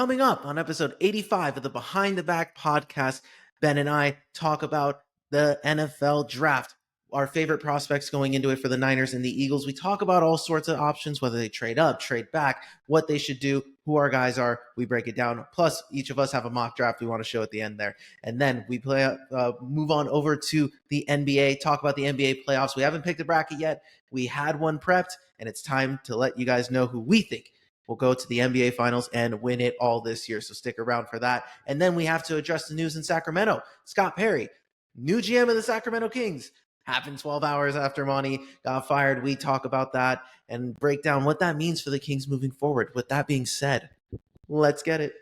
Coming up on episode 85 of the Behind the Back podcast, Ben and I talk about the NFL draft, our favorite prospects going into it for the Niners and the Eagles. We talk about all sorts of options, whether they trade up, trade back, what they should do, who our guys are. We break it down. Plus, each of us have a mock draft we want to show at the end there. And then we move on over to the NBA, talk about the NBA playoffs. We haven't picked a bracket yet. We had one prepped, and it's time to let you guys know who we think will go to the NBA Finals and win it all this year. So stick around for that. And then we have to address the news in Sacramento. Scott Perry, new GM of the Sacramento Kings, happened 12 hours after Monte got fired. We talk about that and break down what that means for the Kings moving forward. With that being said, let's get it.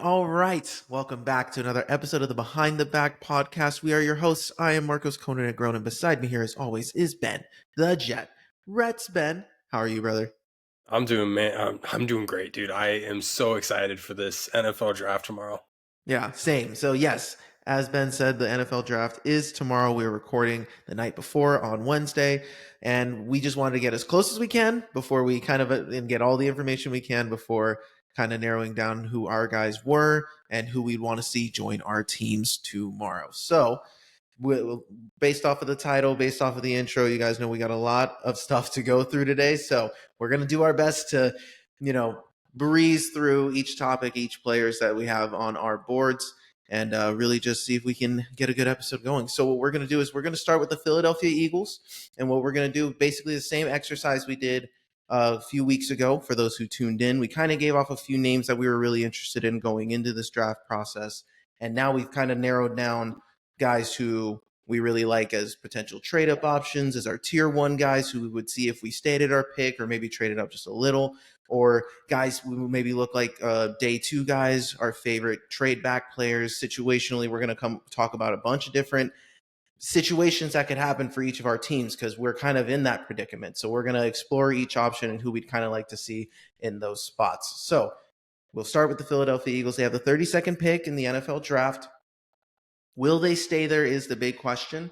All right. Welcome back to another episode of the Behind the Back podcast. We are your hosts. I am Marcos Conan Agrone, and beside me here, as always, is Ben, the Jet. Rets, Ben, how are you, brother? I'm doing great, dude. I am so excited for this NFL draft tomorrow. Yeah, same. So yes, as Ben said, the NFL draft is tomorrow. We're recording the night before on Wednesday, and we just wanted to get as close as we can before we and get all the information we can before kind of narrowing down who our guys were and who we'd want to see join our teams tomorrow. So based off of the title, based off of the intro, you guys know we got a lot of stuff to go through today. So we're going to do our best to, breeze through each topic, each players that we have on our boards, and really just see if we can get a good episode going. So what we're going to do is we're going to start with the Philadelphia Eagles. And what we're going to do, basically the same exercise we did a few weeks ago. For those who tuned in, we kind of gave off a few names that we were really interested in going into this draft process. And now we've kind of narrowed down guys who we really like as potential trade up options, as our tier one guys who we would see if we stayed at our pick or maybe traded up just a little, or guys who maybe look like day two guys, our favorite trade back players. Situationally, we're going to talk about a bunch of different situations that could happen for each of our teams because we're kind of in that predicament. So we're going to explore each option and who we'd kind of like to see in those spots. So we'll start with the Philadelphia Eagles. They have the 32nd pick in the NFL draft. Will they stay there is the big question.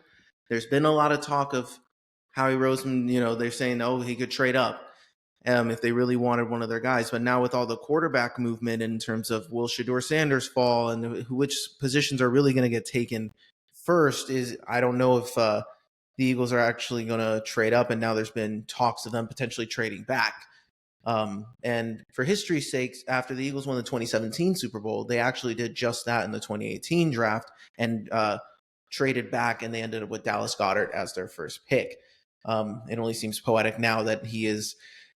There's been a lot of talk of Howie Roseman, they're saying, he could trade up if they really wanted one of their guys. But now with all the quarterback movement in terms of will Shedeur Sanders fall and which positions are really going to get taken first is I don't know if the Eagles are actually going to trade up, and now there's been talks of them potentially trading back. And for history's sake, after the Eagles won the 2017 Super Bowl, they actually did just that in the 2018 draft and traded back, and they ended up with Dallas Goedert as their first pick. It only seems poetic now that he is,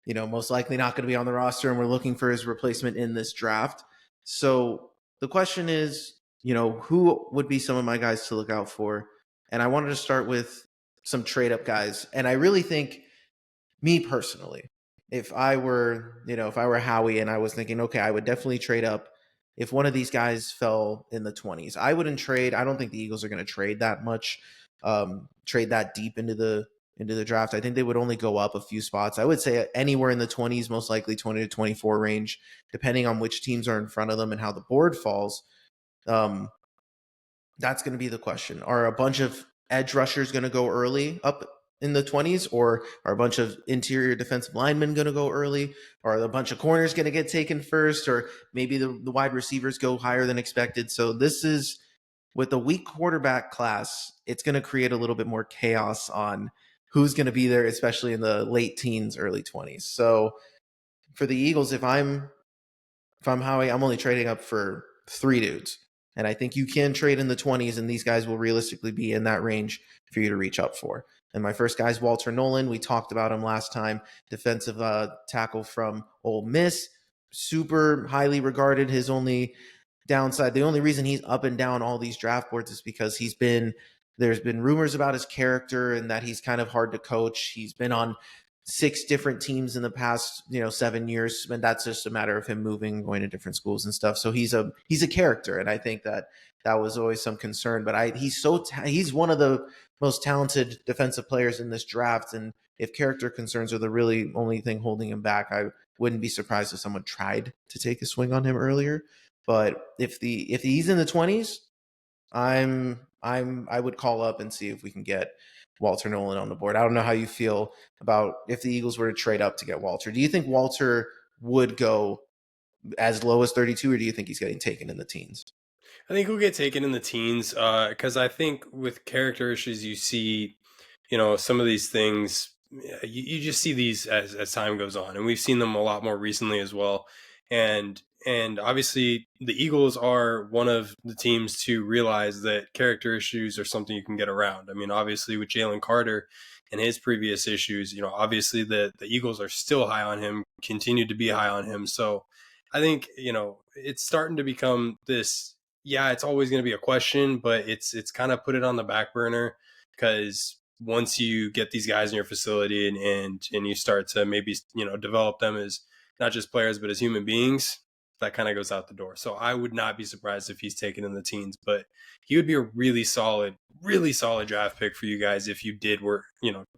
most likely not going to be on the roster, and we're looking for his replacement in this draft. So the question is, who would be some of my guys to look out for? And I wanted to start with some trade up guys. And I really think, me personally, if I were Howie and I was thinking, okay, I would definitely trade up if one of these guys fell in the 20s. I wouldn't trade. I don't think the Eagles are going to trade that much, trade that deep into the draft. I think they would only go up a few spots. I would say anywhere in the 20s, most likely 20 to 24 range, depending on which teams are in front of them and how the board falls. That's going to be the question. Are a bunch of edge rushers going to go early up in the 20s, or are a bunch of interior defensive linemen going to go early? Or are a bunch of corners going to get taken first? Or maybe the wide receivers go higher than expected? So this is, with a weak quarterback class, it's going to create a little bit more chaos on who's going to be there, especially in the late teens, early 20s. So for the Eagles, if I'm Howie, I'm only trading up for 3 dudes. And I think you can trade in the 20s, and these guys will realistically be in that range for you to reach up for. And my first guy is Walter Nolan. We talked about him last time, defensive tackle from Ole Miss, super highly regarded. His only downside, the only reason he's up and down all these draft boards is because there's been rumors about his character and that he's kind of hard to coach. He's been on 6 different teams in the past 7 years, and that's just a matter of him moving, going to different schools and stuff. So he's a character, and I think that was always some concern. But he's one of the most talented defensive players in this draft, and if character concerns are the really only thing holding him back, I wouldn't be surprised if someone tried to take a swing on him earlier. But if he's in the 20s, I would call up and see if we can get Walter Nolan on the board. I don't know how you feel about if the Eagles were to trade up to get Walter. Do you think Walter would go as low as 32, or do you think he's getting taken in the teens? I think he'll get taken in the teens because I think with character issues, you see, some of these things, you just see these as time goes on. And we've seen them a lot more recently as well. And obviously, the Eagles are one of the teams to realize that character issues are something you can get around. I mean, obviously, with Jalen Carter and his previous issues, obviously the Eagles are still high on him, continue to be high on him. So I think, it's starting to become this. Yeah, it's always going to be a question, but it's kind of put it on the back burner because once you get these guys in your facility and you start to maybe develop them as not just players but as human beings, that kind of goes out the door. So I would not be surprised if he's taken in the teens, but he would be a really solid draft pick for you guys if you did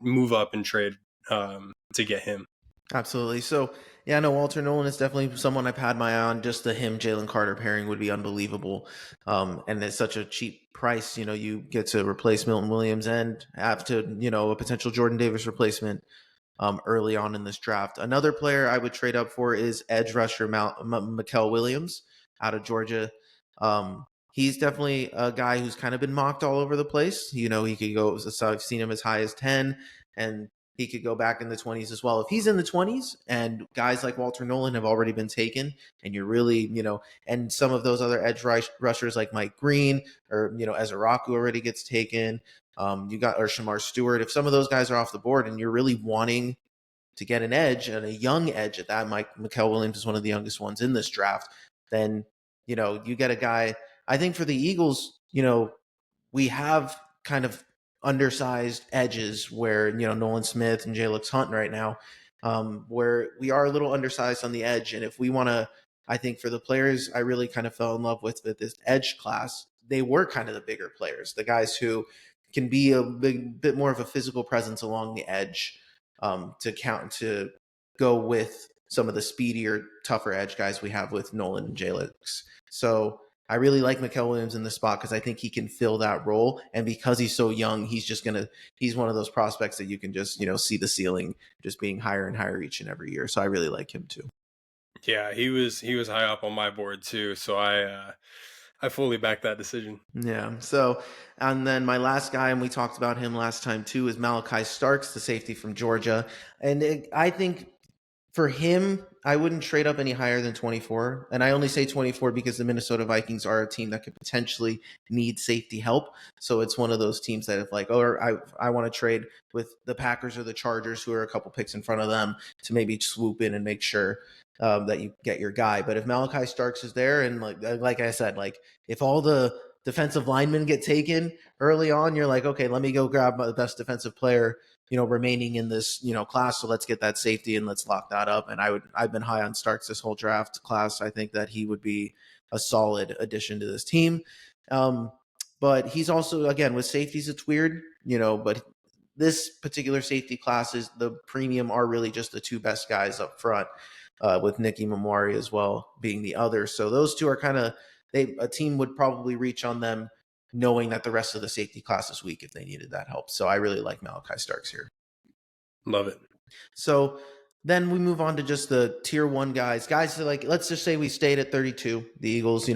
move up and trade to get him. Absolutely. So, yeah, no, Walter Nolan is definitely someone I've had my eye on. Just the him Jalen Carter pairing would be unbelievable. And it's such a cheap price. You get to replace Milton Williams and have to, a potential Jordan Davis replacement early on in this draft. Another player I would trade up for is edge rusher Mikael Williams out of Georgia. He's definitely a guy who's kind of been mocked all over the place. He could go, so I've seen him as high as 10, and he could go back in the 20s as well. If he's in the 20s and guys like Walter Nolan have already been taken, and you're really, and some of those other edge rushers like Mike Green or, Ezraku already gets taken. You got or Shamar Stewart. If some of those guys are off the board and you're really wanting to get an edge and a young edge at that, Mikael Williams is one of the youngest ones in this draft, then, you get a guy. I think for the Eagles, we have kind of undersized edges where, Nolan Smith and Jalen Hunt right now, where we are a little undersized on the edge. And if we want to, I think for the players I really kind of fell in love with this edge class, they were kind of the bigger players, the guys who can be a bit more of a physical presence along the edge, to go with some of the speedier, tougher edge guys we have with Nolan and Jalen. So I really like Mikael Williams in this spot because I think he can fill that role. And because he's so young, he's one of those prospects that you can just, see the ceiling just being higher and higher each and every year. So I really like him too. Yeah, he was high up on my board too. So I fully back that decision. Yeah. So, and then my last guy, and we talked about him last time too, is Malachi Starks, the safety from Georgia. And I think for him, I wouldn't trade up any higher than 24. And I only say 24 because the Minnesota Vikings are a team that could potentially need safety help. So it's one of those teams that if I want to trade with the Packers or the Chargers, who are a couple picks in front of them, to maybe swoop in and make sure that you get your guy. But if Malachi Starks is there, and like I said, if all the defensive linemen get taken early on, you're like, okay, let me go grab the best defensive player remaining in this, class. So let's get that safety and let's lock that up. And I've been high on Starks this whole draft class. I think that he would be a solid addition to this team. But he's also, again, with safeties, it's weird, but this particular safety class is the premium are really just the two best guys up front, with Nicky Mamwari as well being the other. So those two are kind of, a team would probably reach on them knowing that the rest of the safety class is weak if they needed that help. So I really like Malachi Starks here. Love it. So then we move on to just the tier 1 guys. Guys that let's just say we stayed at 32, the Eagles,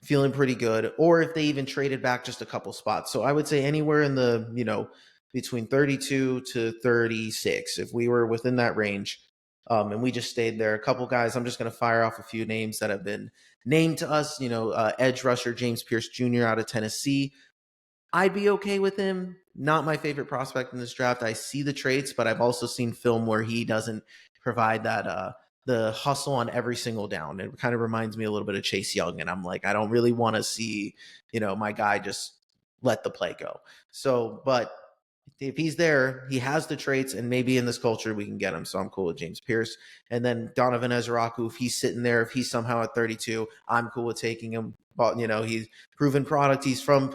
feeling pretty good, or if they even traded back just a couple spots. So I would say anywhere in the, between 32 to 36, if we were within that range, and we just stayed there. A couple guys, I'm just going to fire off a few names that have been named to us, edge rusher James Pierce Jr. out of Tennessee. I'd be okay with him. Not my favorite prospect in this draft. I see the traits, but I've also seen film where he doesn't provide that the hustle on every single down. It kind of reminds me a little bit of Chase Young, and I'm like, I don't really want to see, my guy just let the play go. So, but If he's there, he has the traits, and maybe in this culture we can get him. So I'm cool with James Pierce. And then Donovan Ezraku, if he's sitting there, if he's somehow at 32, I'm cool with taking him. But he's proven product. He's from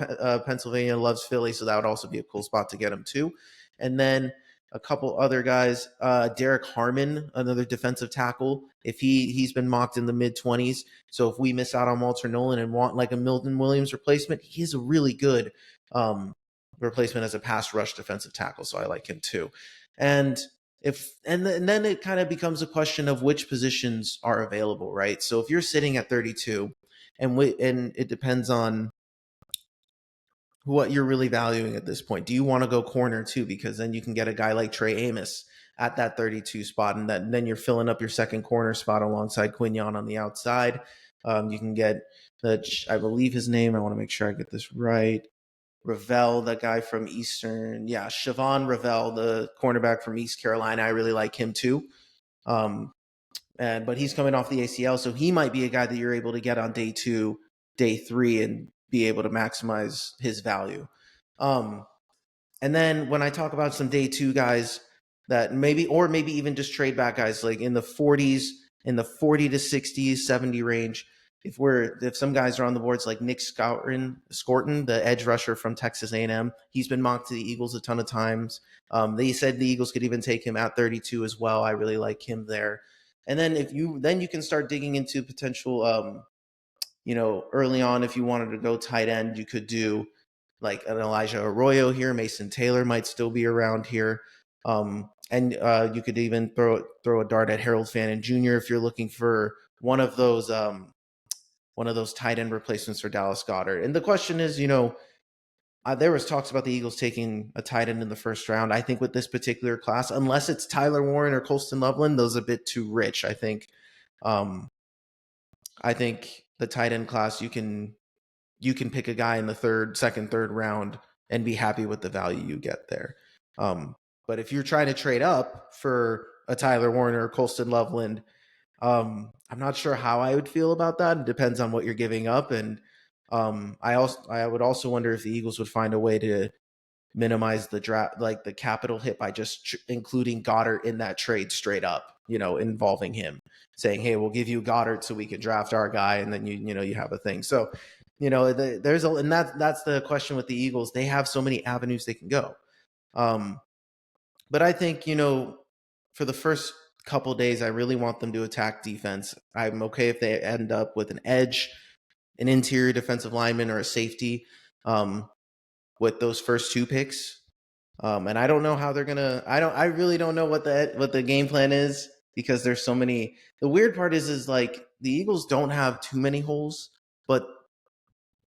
Pennsylvania, loves Philly, so that would also be a cool spot to get him too. And then a couple other guys, Derek Harmon, another defensive tackle. If he's been mocked in the mid-20s, so if we miss out on Walter Nolan and want like a Milton Williams replacement, he's a really good replacement as a pass rush defensive tackle, so I like him too. And then it kind of becomes a question of which positions are available, right? So if you're sitting at 32, and it depends on what you're really valuing at this point. Do you want to go corner too? Because then you can get a guy like Trey Amos at that 32 spot, and then you're filling up your second corner spot alongside Quignon on the outside. You can get I believe his name. I want to make sure I get this right. Ravel, the guy from Eastern, Siobhan Ravel, the cornerback from East Carolina. I really like him too. But he's coming off the ACL, so he might be a guy that you're able to get on day 2, day 3, and be able to maximize his value. And then when I talk about some day 2 guys that maybe even just trade back guys like in the 40s, in the 40 to 60s, 70 range. If some guys are on the boards like Nick Scorton, the edge rusher from Texas A&M, he's been mocked to the Eagles a ton of times. They said the Eagles could even take him at 32 as well. I really like him there. And then you can start digging into potential, early on, if you wanted to go tight end, you could do like an Elijah Arroyo here. Mason Taylor might still be around here. And you could even throw a dart at Harold Fannin Jr. if you're looking for one of those tight end replacements for Dallas Goedert. And the question is, there was talks about the Eagles taking a tight end in the first round. I think with this particular class, unless it's Tyler Warren or Colston Loveland, those are a bit too rich. I think the tight end class, you can pick a guy in the second, third round and be happy with the value you get there. But if you're trying to trade up for a Tyler Warner or Colston Loveland, I'm not sure how I would feel about that. It depends on what you're giving up. And I would also wonder if the Eagles would find a way to minimize the draft, like the capital hit, by just including Goddard in that trade straight up, involving him, saying, hey, we'll give you Goddard so we can draft our guy. And then you have a thing. So, and that's the question with the Eagles. They have so many avenues they can go. But I think, for the first couple days, I really want them to attack defense. I'm okay if they end up with an edge, an interior defensive lineman, or a safety with those first 2 picks. And I don't know how they're gonna. I really don't know what the game plan is, because there's so many. The weird part is like the Eagles don't have too many holes, but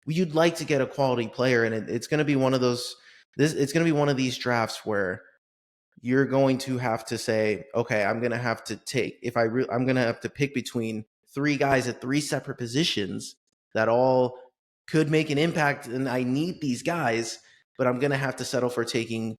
you'd like to get a quality player, and it's going to be one of those. It's going to be one of these drafts where you're going to have to say, okay, I'm going to have to take, I'm going to have to pick between 3 guys at 3 separate positions that all could make an impact, and I need these guys, but I'm going to have to settle for taking,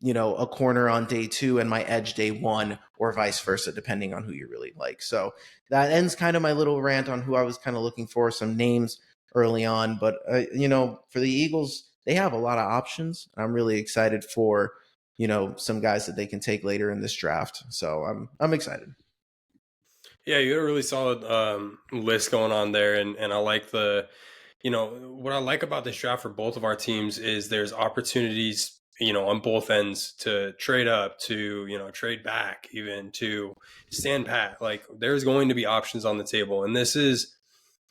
a corner on day 2 and my edge day 1, or vice versa, depending on who you really like. So that ends kind of my little rant on who I was kind of looking for, some names early on. But, for the Eagles, they have a lot of options. I'm really excited for, some guys that they can take later in this draft. So I'm excited. Yeah, you got a really solid list going on there, and I like what I like about this draft for both of our teams is there's opportunities, on both ends to trade up, to trade back, even to stand pat. Like there's going to be options on the table, and this is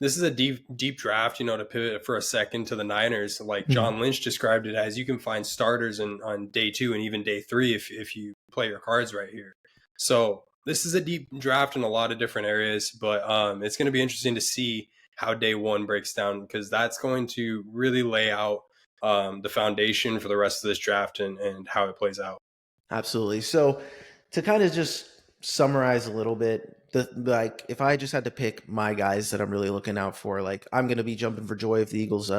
a deep draft, to pivot for a second to the Niners. Like John Lynch described it as, you can find starters on day 2 and even day 3 if you play your cards right here. So this is a deep draft in a lot of different areas, but it's going to be interesting to see how day 1 breaks down, because that's going to really lay out the foundation for the rest of this draft and how it plays out. Absolutely. So to kind of just summarize a little bit, like if I just had to pick my guys that I'm really looking out for, like I'm going to be jumping for joy if the Eagles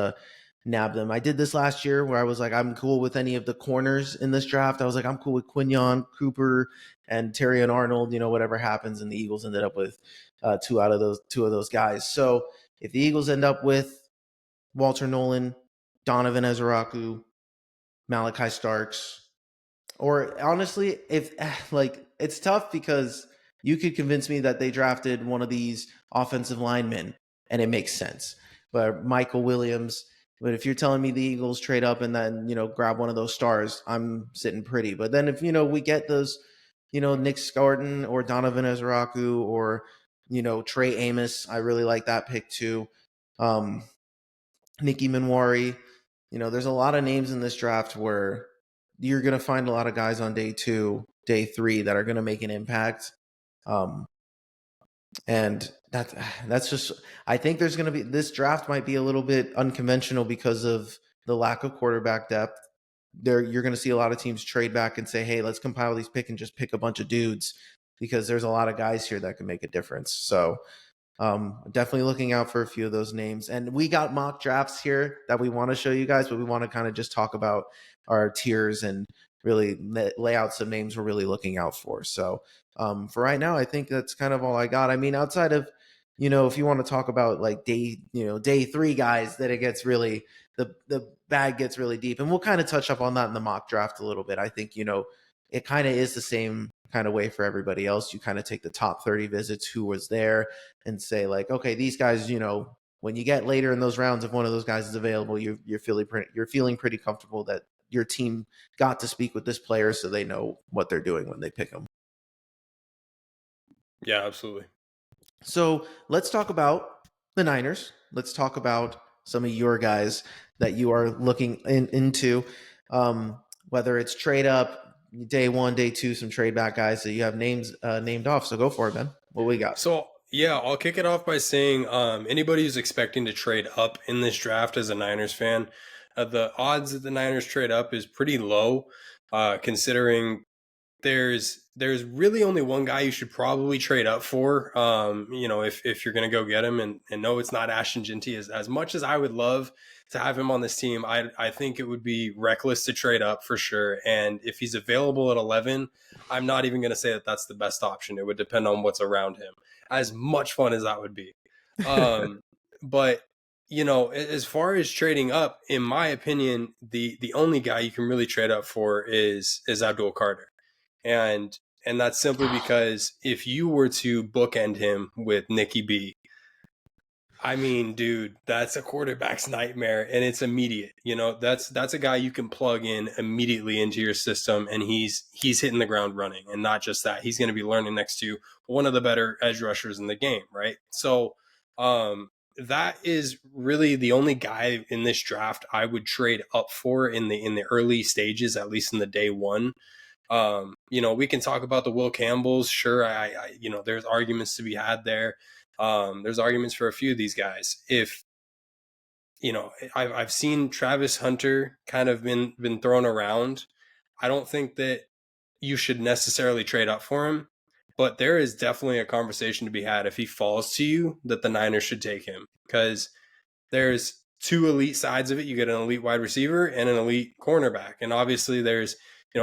nab them. I did this last year where I was like, I'm cool with any of the corners in this draft. I was like, I'm cool with Quignon, Cooper, and Terry and Arnold, whatever happens. And the Eagles ended up with 2 of those guys. So if the Eagles end up with Walter Nolan, Donovan Ezraku, Malachi Starks. Or honestly, if like it's tough because you could convince me that they drafted one of these offensive linemen and it makes sense. But Michael Williams, but if you're telling me the Eagles trade up and then, grab one of those stars, I'm sitting pretty. But then if, we get those, Nick Scarton or Donovan Ezraku or, Trey Amos, I really like that pick too. Nikki Minwari, there's a lot of names in this draft where you're going to find a lot of guys on day 2, day 3 that are going to make an impact. And that's just, I think there's going to be, this draft might be a little bit unconventional because of the lack of quarterback depth. You're going to see a lot of teams trade back and say, hey, let's compile these pick and just pick a bunch of dudes because there's a lot of guys here that can make a difference. So definitely looking out for a few of those names. And we got mock drafts here that we want to show you guys, but we want to kind of just talk about our tiers and really lay out some names we're really looking out for. So for right now, I think that's kind of all I got. I mean, outside of, if you want to talk about like day 3 guys, that it gets really, the bag gets really deep. And we'll kind of touch up on that in the mock draft a little bit. I think, it kind of is the same kind of way for everybody else. You kind of take the top 30 visits, who was there, and say like, okay, these guys, when you get later in those rounds, if one of those guys is available, you're feeling pretty comfortable that your team got to speak with this player, so they know what they're doing when they pick them. Yeah, absolutely. So let's talk about the Niners. Let's talk about some of your guys that you are looking into, whether it's trade up, day 1, day 2, some trade back guys that you have names named off. So go for it, Ben. What we got? So yeah, I'll kick it off by saying anybody who's expecting to trade up in this draft as a Niners fan, the odds that the Niners trade up is pretty low, considering there's really only one guy you should probably trade up for, if you're going to go get him. And no, it's not Ashton Jeanty. As much as I would love to have him on this team, I think it would be reckless to trade up for sure. And if he's available at 11, I'm not even going to say that that's the best option. It would depend on what's around him, as much fun as that would be. But as far as trading up, in my opinion, the only guy you can really trade up for is Abdul Carter. And that's simply because if you were to bookend him with Nicky B, I mean, dude, that's a quarterback's nightmare, and it's immediate. That's a guy you can plug in immediately into your system, and he's hitting the ground running. And not just that, he's going to be learning next to one of the better edge rushers in the game, right? So that is really the only guy in this draft I would trade up for in the early stages, at least in the day 1. We can talk about the Will Campbells. Sure. I there's arguments to be had there. There's arguments for a few of these guys. If, I've seen Travis Hunter kind of been thrown around. I don't think that you should necessarily trade up for him, but there is definitely a conversation to be had if he falls to you that the Niners should take him, because there's 2 elite sides of it. You get an elite wide receiver and an elite cornerback. And obviously there's,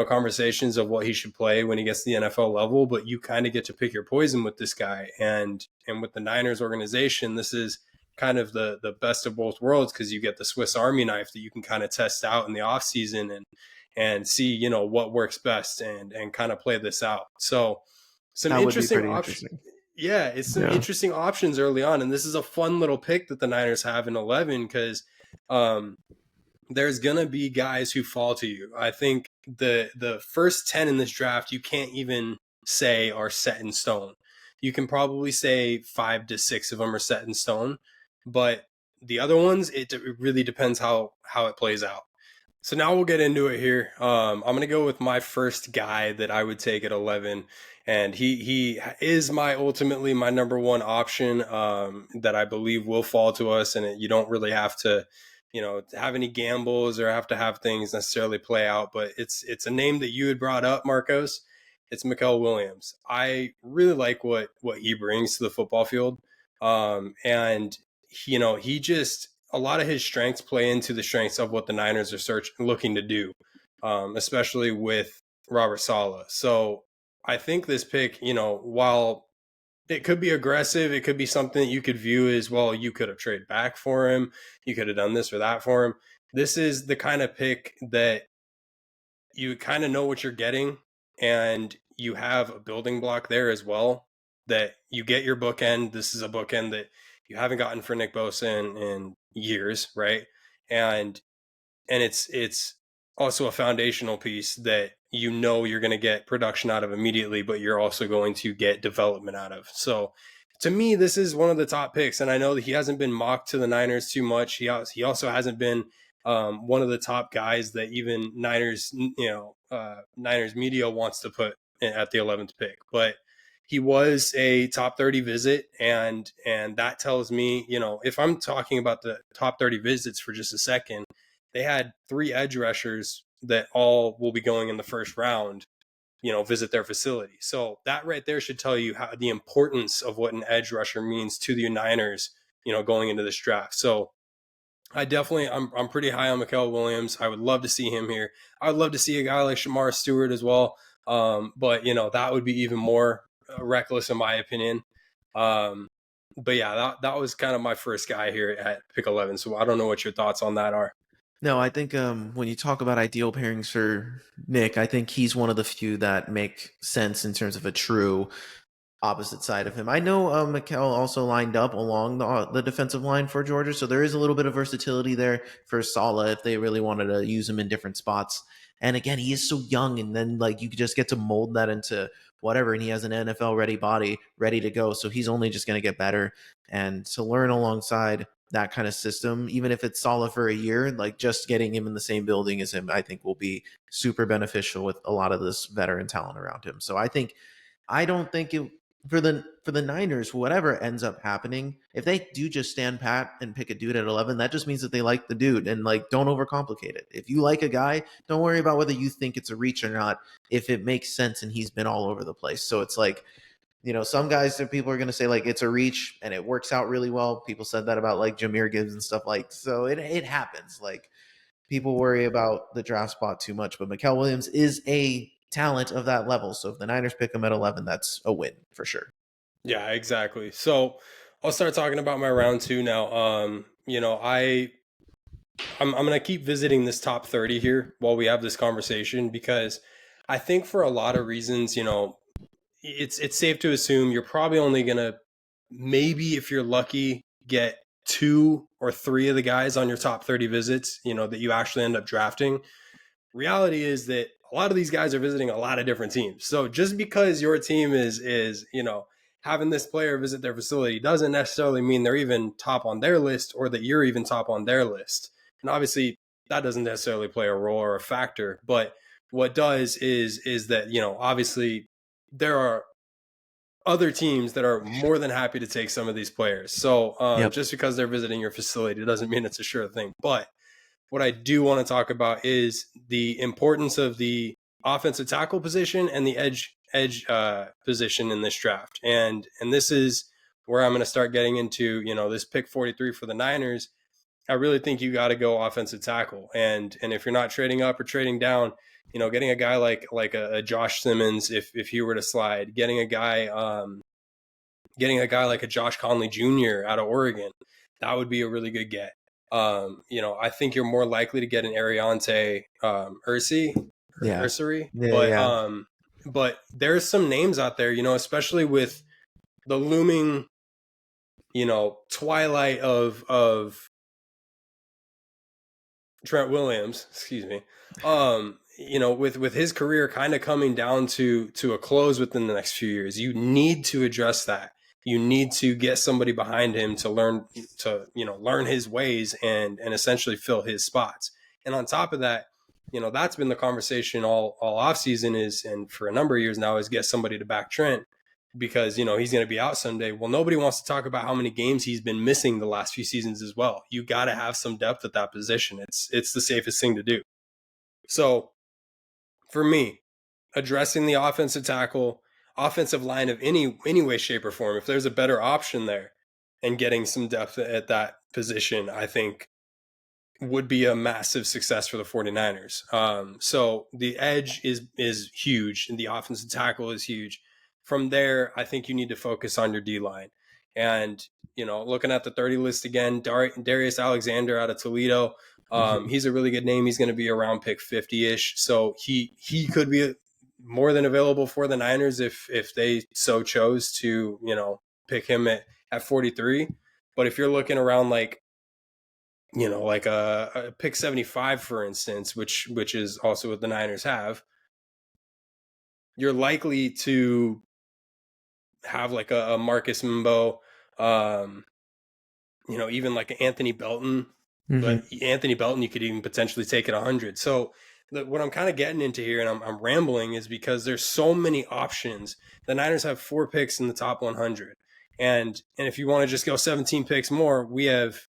conversations of what he should play when he gets to the NFL level, but you kind of get to pick your poison with this guy. And with the Niners organization, this is kind of the best of both worlds, because you get the Swiss Army knife that you can kind of test out in the off season and see, what works best and kind of play this out. So some interesting options. Yeah, it's some interesting options early on. And this is a fun little pick that the Niners have in 11, because there's going to be guys who fall to you. I think the first 10 in this draft, you can't even say are set in stone. You can probably say 5 to 6 of them are set in stone, but the other ones, it really depends how it plays out. So now we'll get into it here. I'm going to go with my first guy that I would take at 11. And he is ultimately my number 1 option that I believe will fall to us. And you don't really have to, have any gambles or have to have things necessarily play out. But it's a name that you had brought up, Marcos. It's Mikael Williams. I really like what he brings to the football field. And, he just, a lot of his strengths play into the strengths of what the Niners are looking to do, especially with Robert Saleh. So I think this pick, while it could be aggressive, it could be something that you could view as, well, you could have traded back for him. You could have done this or that for him. This is the kind of pick that you kind of know what you're getting, and you have a building block there as well, that you get your bookend. This is a bookend that you haven't gotten for Nick Bosa in years, right? And it's also a foundational piece that you know you're going to get production out of immediately, but you're also going to get development out of. So to me, this is one of the top picks, and I know that he hasn't been mocked to the Niners too much. He also hasn't been one of the top guys that even Niners media wants to put at the 11th pick, but he was a top 30 visit, and that tells me, if I'm talking about the top 30 visits for just a second, they had 3 edge rushers that all will be going in the first round, visit their facility. So that right there should tell you how the importance of what an edge rusher means to the Niners, going into this draft. So I'm pretty high on Mikael Williams. I would love to see him here. I would love to see a guy like Shamar Stewart as well. But that would be even more reckless in my opinion. But yeah, that was kind of my first guy here at pick 11. So I don't know what your thoughts on that are. No, I think when you talk about ideal pairings for Nick, I think he's one of the few that make sense in terms of a true opposite side of him. I know Mikel also lined up along the defensive line for Georgia, so there is a little bit of versatility there for Saleh if they really wanted to use him in different spots. And again, he is so young, and then like you just get to mold that into whatever, and he has an NFL ready body ready to go, so he's only just going to get better. And to learn alongside that kind of system, even if it's Saleh for a year, like just getting him in the same building as him, I think will be super beneficial with a lot of this veteran talent around him. So I don't think it for the Niners, whatever ends up happening, if they do just stand pat and pick a dude at 11, that just means that they like the dude, and like don't overcomplicate it. If you like a guy, don't worry about whether you think it's a reach or not. If it makes sense and he's been all over the place, so it's like, some guys that people are going to say like it's a reach and it works out really well. People said that about like Jahmyr Gibbs and stuff, like, so it happens. Like people worry about the draft spot too much, but Mikael Williams is a talent of that level. So if the Niners pick him at 11, that's a win for sure. Yeah, exactly. So I'll start talking about my round 2 now. I'm gonna keep visiting this top 30 here while we have this conversation, because I think for a lot of reasons, it's safe to assume you're probably only gonna, maybe if you're lucky, get 2 or 3 of the guys on your top 30 visits, that you actually end up drafting. Reality is that a lot of these guys are visiting a lot of different teams. So just because your team is having this player visit their facility doesn't necessarily mean they're even top on their list, or that you're even top on their list. And obviously that doesn't necessarily play a role or a factor, but what does is that, obviously there are other teams that are more than happy to take some of these players. So Yep. just because they're visiting your facility doesn't mean it's a sure thing. But what I do want to talk about is the importance of the offensive tackle position and the edge position in this draft. And this is where I'm going to start getting into, this pick 43 for the Niners. I really think you got to go offensive tackle. And if you're not trading up or trading down, getting a guy like a Josh Simmons, if he were to slide, getting a guy like a Josh Conley Jr. out of Oregon, that would be a really good get. I think you're more likely to get an Ariante Ursery, but there's some names out there, especially with the looming, twilight of Trent Williams, excuse me. With his career kind of coming down to a close within the next few years, you need to address that. You need to get somebody behind him to learn his ways and essentially fill his spots. And on top of that, that's been the conversation all off season and for a number of years now, is get somebody to back Trent, because he's going to be out someday. Well, nobody wants to talk about how many games he's been missing the last few seasons as well. You got to have some depth at that position. It's the safest thing to do. So for me, addressing the offensive line of any way, shape, or form, if there's a better option there, and getting some depth at that position, I think would be a massive success for the 49ers. So the edge is huge, and the offensive tackle is huge. From there, I think you need to focus on your D-line. And, looking at the 30 list again, Darius Alexander out of Toledo He's a really good name. He's going to be around pick 50-ish. So he could be more than available for the Niners if they so chose to, pick him at 43. But if you're looking around like, like a pick 75, for instance, which is also what the Niners have, you're likely to have like a Marcus Mbo, even like an Anthony Belton. Mm-hmm. But Anthony Belton, you could even potentially take at 100. So what I'm kind of getting into here, and I'm rambling, is because there's so many options. The Niners have 4 picks in the top 100, and if you want to just go 17 picks more, we have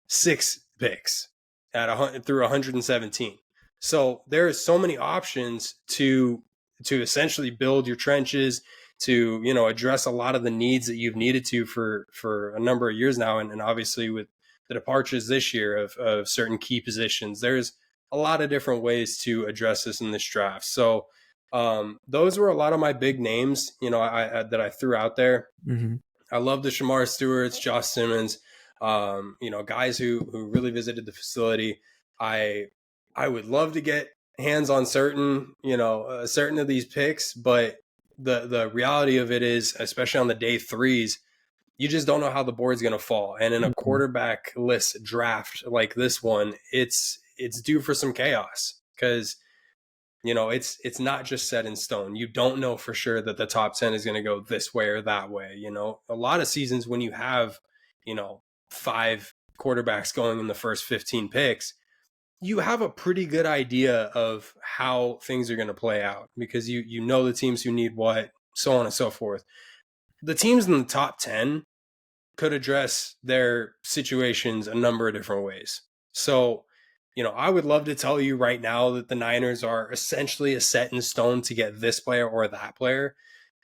6 picks through 117. So there is so many options to essentially build your trenches, to address a lot of the needs that you've needed to for a number of years now, and obviously with the departures this year of certain key positions, there's a lot of different ways to address this in this draft. So those were a lot of my big names, that I threw out there. Mm-hmm. I love the Shamar Stewarts, Josh Simmons, guys who really visited the facility. I would love to get hands on certain of these picks, but the reality of it is, especially on the day 3s, you just don't know how the board's going to fall. And in a quarterback list draft like this one, it's due for some chaos, because it's not just set in stone. You don't know for sure that the top 10 is going to go this way or that way. A lot of seasons when you have 5 quarterbacks going in the first 15 picks, you have a pretty good idea of how things are going to play out, because you know the teams who need what, so on and so forth. The teams in the top 10 could address their situations a number of different ways. So, I would love to tell you right now that the Niners are essentially a set in stone to get this player or that player.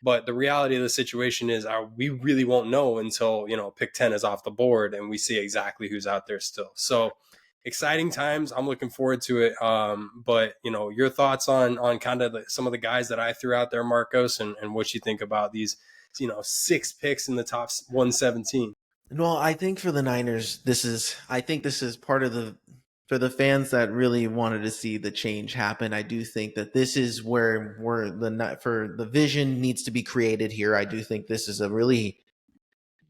But the reality of the situation is we really won't know until, pick 10 is off the board and we see exactly who's out there still. So exciting times. I'm looking forward to it. But, your thoughts on kind of some of the guys that I threw out there, Marcos, and what you think about these 6 picks in the top 117. Well, I think for the Niners, this is part of for the fans that really wanted to see the change happen. I do think that this is where the vision needs to be created here. I do think this is a really,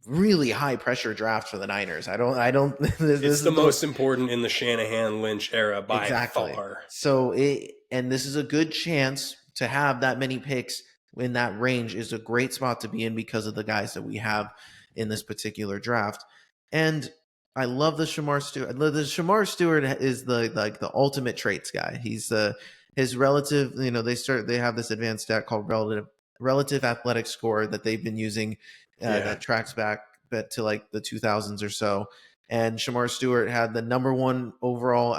really high pressure draft for the Niners. It's the most important in the Shanahan Lynch era by exactly. far. So this is a good chance to have that many picks in that range. Is a great spot to be in because of the guys that we have in this particular draft. And I love the Shamar Stewart. The Shamar Stewart is the ultimate traits guy. He's his relative. They have this advanced stat called relative athletic score that they've been using that tracks back to like the 2000s or so. And Shamar Stewart had the number 1 overall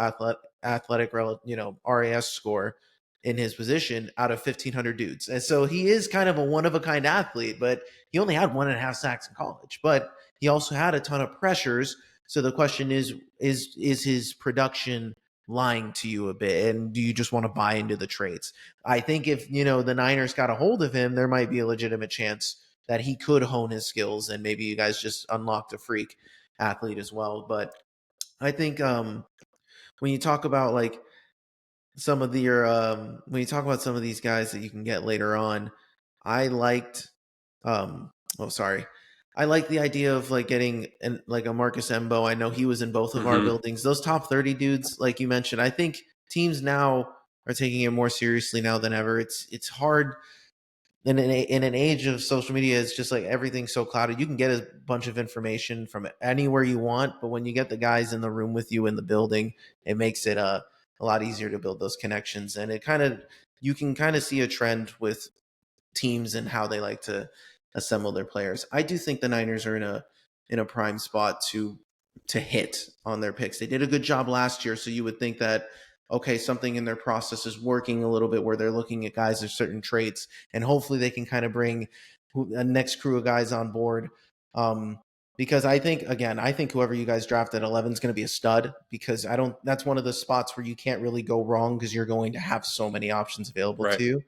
athletic RAS score in his position out of 1,500 dudes. And so he is kind of a one-of-a-kind athlete, but he only had 1.5 sacks in college. But he also had a ton of pressures. So the question is his production lying to you a bit? And do you just want to buy into the traits? I think if, the Niners got a hold of him, there might be a legitimate chance that he could hone his skills, and maybe you guys just unlocked a freak athlete as well. But I think when you talk about like some of when you talk about some of these guys that you can get later on, I liked I like the idea of like getting like a Marcus Mbo. I know he was in both of our buildings. Those top 30 dudes, like you mentioned, I think teams now are taking it more seriously now than ever. It's hard in an age of social media. It's just like everything's so clouded. You can get a bunch of information from anywhere you want, but when you get the guys in the room with you in the building, it makes it a lot easier to build those connections. And you can kind of see a trend with teams and how they like to assemble their players. I do think the Niners are in a prime spot to hit on their picks. They did a good job last year, so you would think that okay, something in their process is working a little bit where they're looking at guys of certain traits, and hopefully they can kind of bring a next crew of guys on board. Because I think whoever you guys draft at 11 is going to be a stud, because that's one of the spots where you can't really go wrong because you're going to have so many options available to you.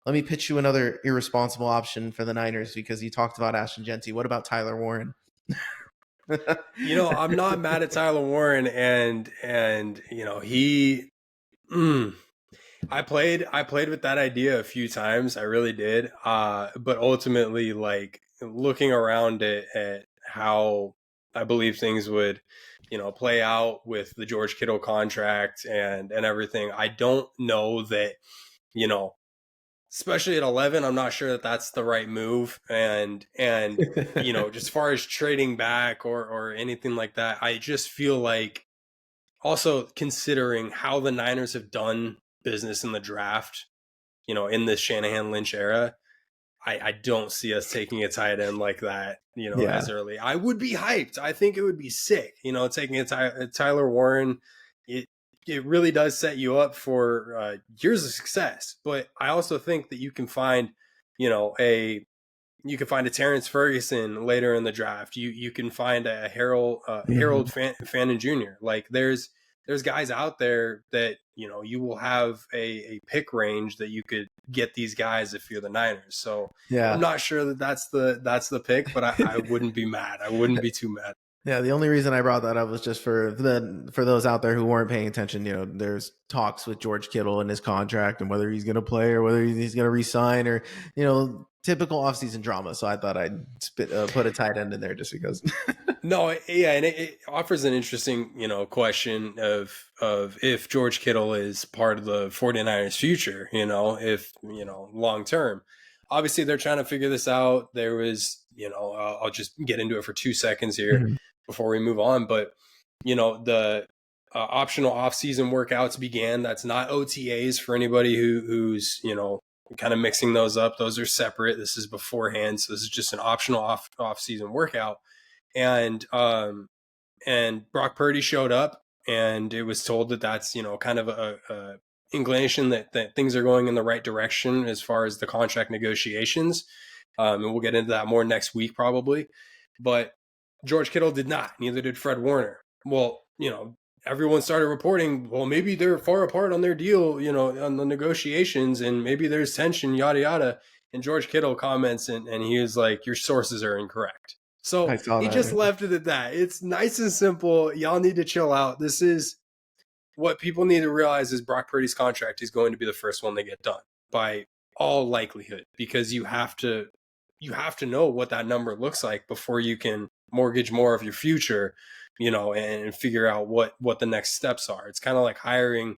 Let me pitch you another irresponsible option for the Niners, because you talked about Ashton Genty. What about Tyler Warren? I'm not mad at Tyler Warren, and he. Mm, I played with that idea a few times. I really did. But ultimately, like looking around at how I believe things would, play out with the George Kittle contract and everything. I don't know that, you know, especially at 11, I'm not sure that that's the right move. And just as far as trading back or anything like that, I just feel like also considering how the Niners have done business in the draft, in this Shanahan Lynch era, I don't see us taking a tight end like that, Yeah. as early. I would be hyped. I think it would be sick, taking a Tyler Warren. It it really does set you up for years of success. But I also think that you can find, you know, a you can find a Terrence Ferguson later in the draft. You can find a Mhm. Harold Fannin Jr. Like there's guys out there that you will have a pick range that you could get these guys if you're the Niners. So I'm Yeah. not sure that that's the pick, but I wouldn't be mad. I wouldn't be too mad. Yeah, the only reason I brought that up was just for those out there who weren't paying attention. There's talks with George Kittle and his contract and whether he's going to play or whether he's going to resign or typical offseason drama. So I thought I'd put a tight end in there just because. No, yeah, and it offers an interesting, question of if George Kittle is part of the 49ers future, if, long term. Obviously they're trying to figure this out. There was, I'll just get into it for 2 seconds here Mhm. before we move on, but the optional off-season workouts began. That's not OTAs for anybody who's, kind of mixing those up. Those are separate. This is beforehand, so this is just an optional off-season workout. And Brock Purdy showed up, and it was told that that's kind of a inclination that things are going in the right direction as far as the contract negotiations. And we'll get into that more next week probably. But George Kittle did not. Neither did Fred Warner. Well, everyone started reporting, well, maybe they're far apart on their deal, on the negotiations, and maybe there's tension, yada yada. And George Kittle comments, and he was like, "Your sources are incorrect." I So saw he just that. left it at that. It's nice and simple. Y'all need to chill out. This is what people need to realize is Brock Purdy's contract is going to be the first one they get done by all likelihood, because you have to know what that number looks like before you can mortgage more of your future, and figure out what the next steps are. It's kind of like hiring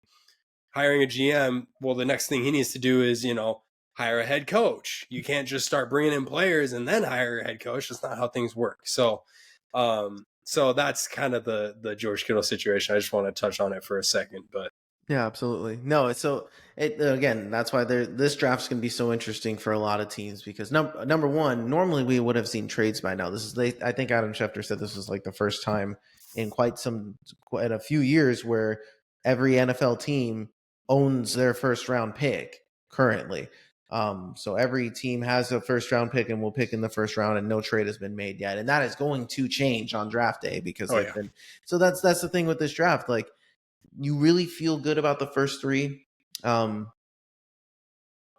a GM. Well, the next thing he needs to do is, hire a head coach. You can't just start bringing in players and then hire a head coach. That's not how things work. So that's kind of the George Kittle situation. I just want to touch on it for a second, but Yeah, absolutely. No, again, that's why this draft's going to be so interesting for a lot of teams because number one, normally we would have seen trades by now. I think Adam Schefter said this was like the first time in quite a few years where every NFL team owns their first round pick currently. So every team has a first round pick and will pick in the first round, and no trade has been made yet, and that is going to change on draft day because oh they've yeah, been. So that's the thing with this draft, like you really feel good about the first three. Um,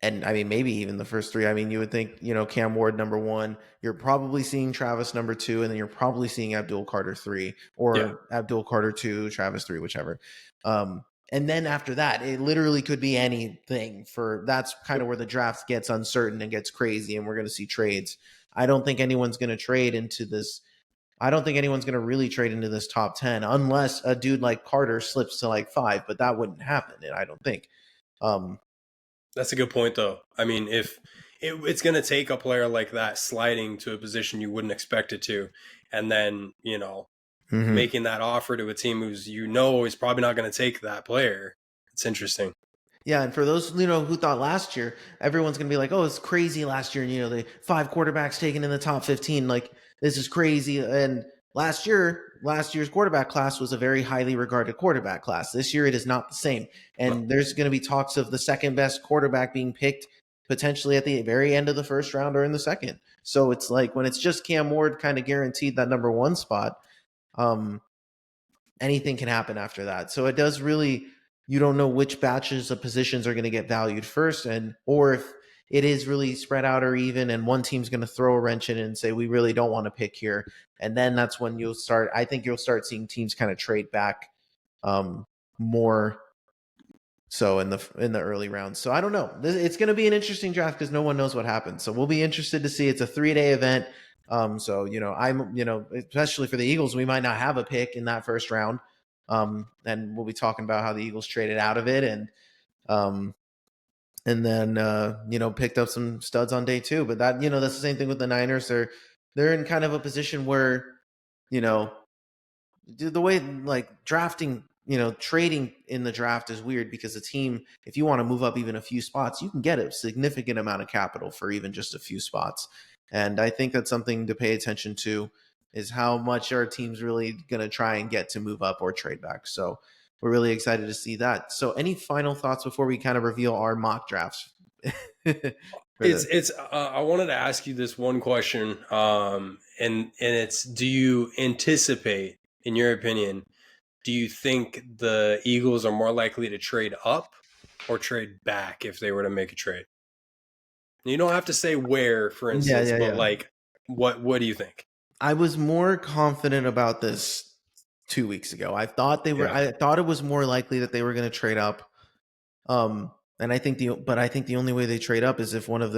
and I mean, maybe even the first three. I mean, you would think, Cam Ward number one, you're probably seeing Travis number two, and then you're probably seeing Abdul Carter three yeah. or Abdul Carter two, Travis three, whichever. And then after that, it literally could be anything that's kind of where the draft gets uncertain and gets crazy, and we're going to see trades. I don't think anyone's going to trade into this. I don't think anyone's going to really trade into this top 10 unless a dude like Carter slips to like five, but that wouldn't happen. I don't think. Um, That's a good point, though. I mean, if it's going to take a player like that sliding to a position you wouldn't expect it to, and then mhm. making that offer to a team who's is probably not going to take that player. It's interesting. Yeah, and for those who thought last year, everyone's gonna be like, "Oh, it's crazy last year." And the five quarterbacks taken in the top 15, like this is crazy. And last year's quarterback class was a very highly regarded quarterback class. This year, it is not the same. No, And there's going to be talks of the second best quarterback being picked potentially at the very end of the first round or in the second. So it's like when it's just Cam Ward kind of guaranteed that number one spot. Um, Anything can happen after that. So it does really, you don't know which batches of positions are going to get valued first, and or it is really spread out or even, and one team's going to throw a wrench in and say, we really don't want to pick here. And then that's when I think you'll start seeing teams kind of trade back more so in the early rounds. So I don't know. It's going to be an interesting draft because no one knows what happens. So we'll be interested to see. It's a 3-day event. So especially for the Eagles, we might not have a pick in that first round. And we'll be talking about how the Eagles traded out of it and then picked up some studs on day 2. But that's the same thing with the Niners. They're in kind of a position where the way like drafting, trading in the draft is weird because a team, if you want to move up even a few spots, you can get a significant amount of capital for even just a few spots. And I think that's something to pay attention to, is how much our team's really going to try and get to move up or trade back. So we're really excited to see that. So any final thoughts before we kind of reveal our mock drafts? I wanted to ask you this one question, and it's, do you anticipate, in your opinion, do you think the Eagles are more likely to trade up or trade back if they were to make a trade? You don't have to say where, for instance, but like, what do you think? I was more confident about this 2 weeks ago. I thought I thought it was more likely that they were going to trade up. And I think the only way they trade up is if one of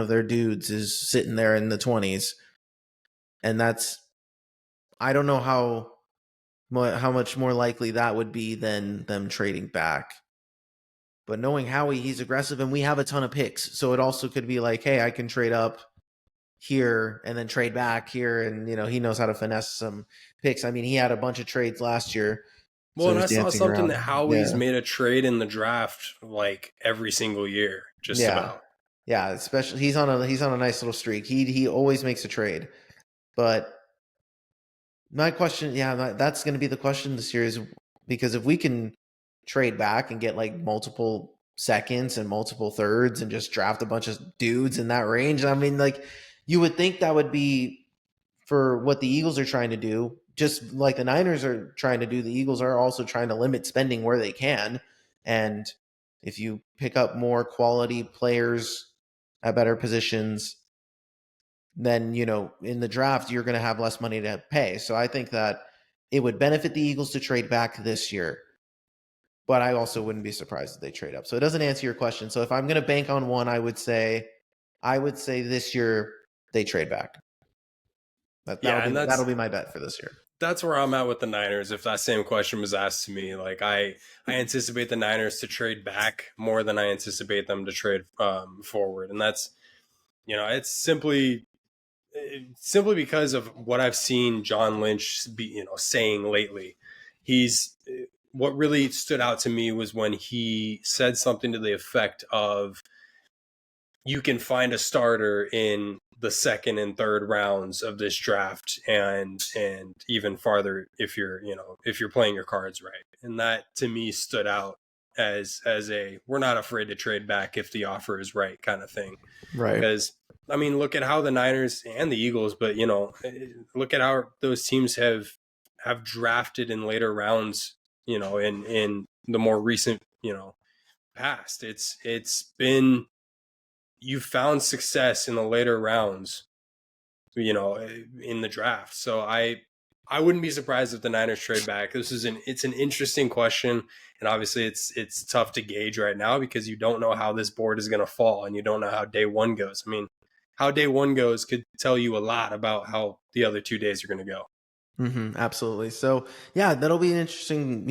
their dudes is sitting there in the 20s, and I don't know how much more likely that would be than them trading back. But knowing Howie, he's aggressive, and we have a ton of picks, so it also could be like, hey, I can trade up here and then trade back here, and he knows how to finesse some picks. I mean, he had a bunch of trades last year. Well, and I saw something that Howie's made a trade in the draft like every single year, just about. Yeah, especially he's on a nice little streak. He always makes a trade. But my question, that's going to be the question this year, is because if we can trade back and get like multiple seconds and multiple thirds and just draft a bunch of dudes in that range, I mean, like, you would think that would be for what the Eagles are trying to do. Just like the Niners are trying to do, the Eagles are also trying to limit spending where they can. And if you pick up more quality players at better positions, then, in the draft, you're going to have less money to pay. So I think that it would benefit the Eagles to trade back this year. But I also wouldn't be surprised if they trade up. So it doesn't answer your question. So if I'm going to bank on one, I would say this year they trade back. That'll be my bet for this year. That's where I'm at with the Niners. If that same question was asked to me, like I anticipate the Niners to trade back more than I anticipate them to trade forward, and that's it's simply because of what I've seen John Lynch be saying lately. What really stood out to me was when he said something to the effect of, you can find a starter in the second and third rounds of this draft, and even farther if you're playing your cards right. And that to me stood out as a, we're not afraid to trade back if the offer is right kind of thing. Right. Because I mean, look at how the Niners and the Eagles, but look at how those teams have drafted in later rounds, in the more recent, past. It's been, you found success in the later rounds, in the draft. So I wouldn't be surprised if the Niners trade back. It's an interesting question, and obviously it's tough to gauge right now because you don't know how this board is going to fall, and you don't know how day one goes. I mean, how day one goes could tell you a lot about how the other 2 days are going to go. Absolutely. So yeah, that'll be an interesting,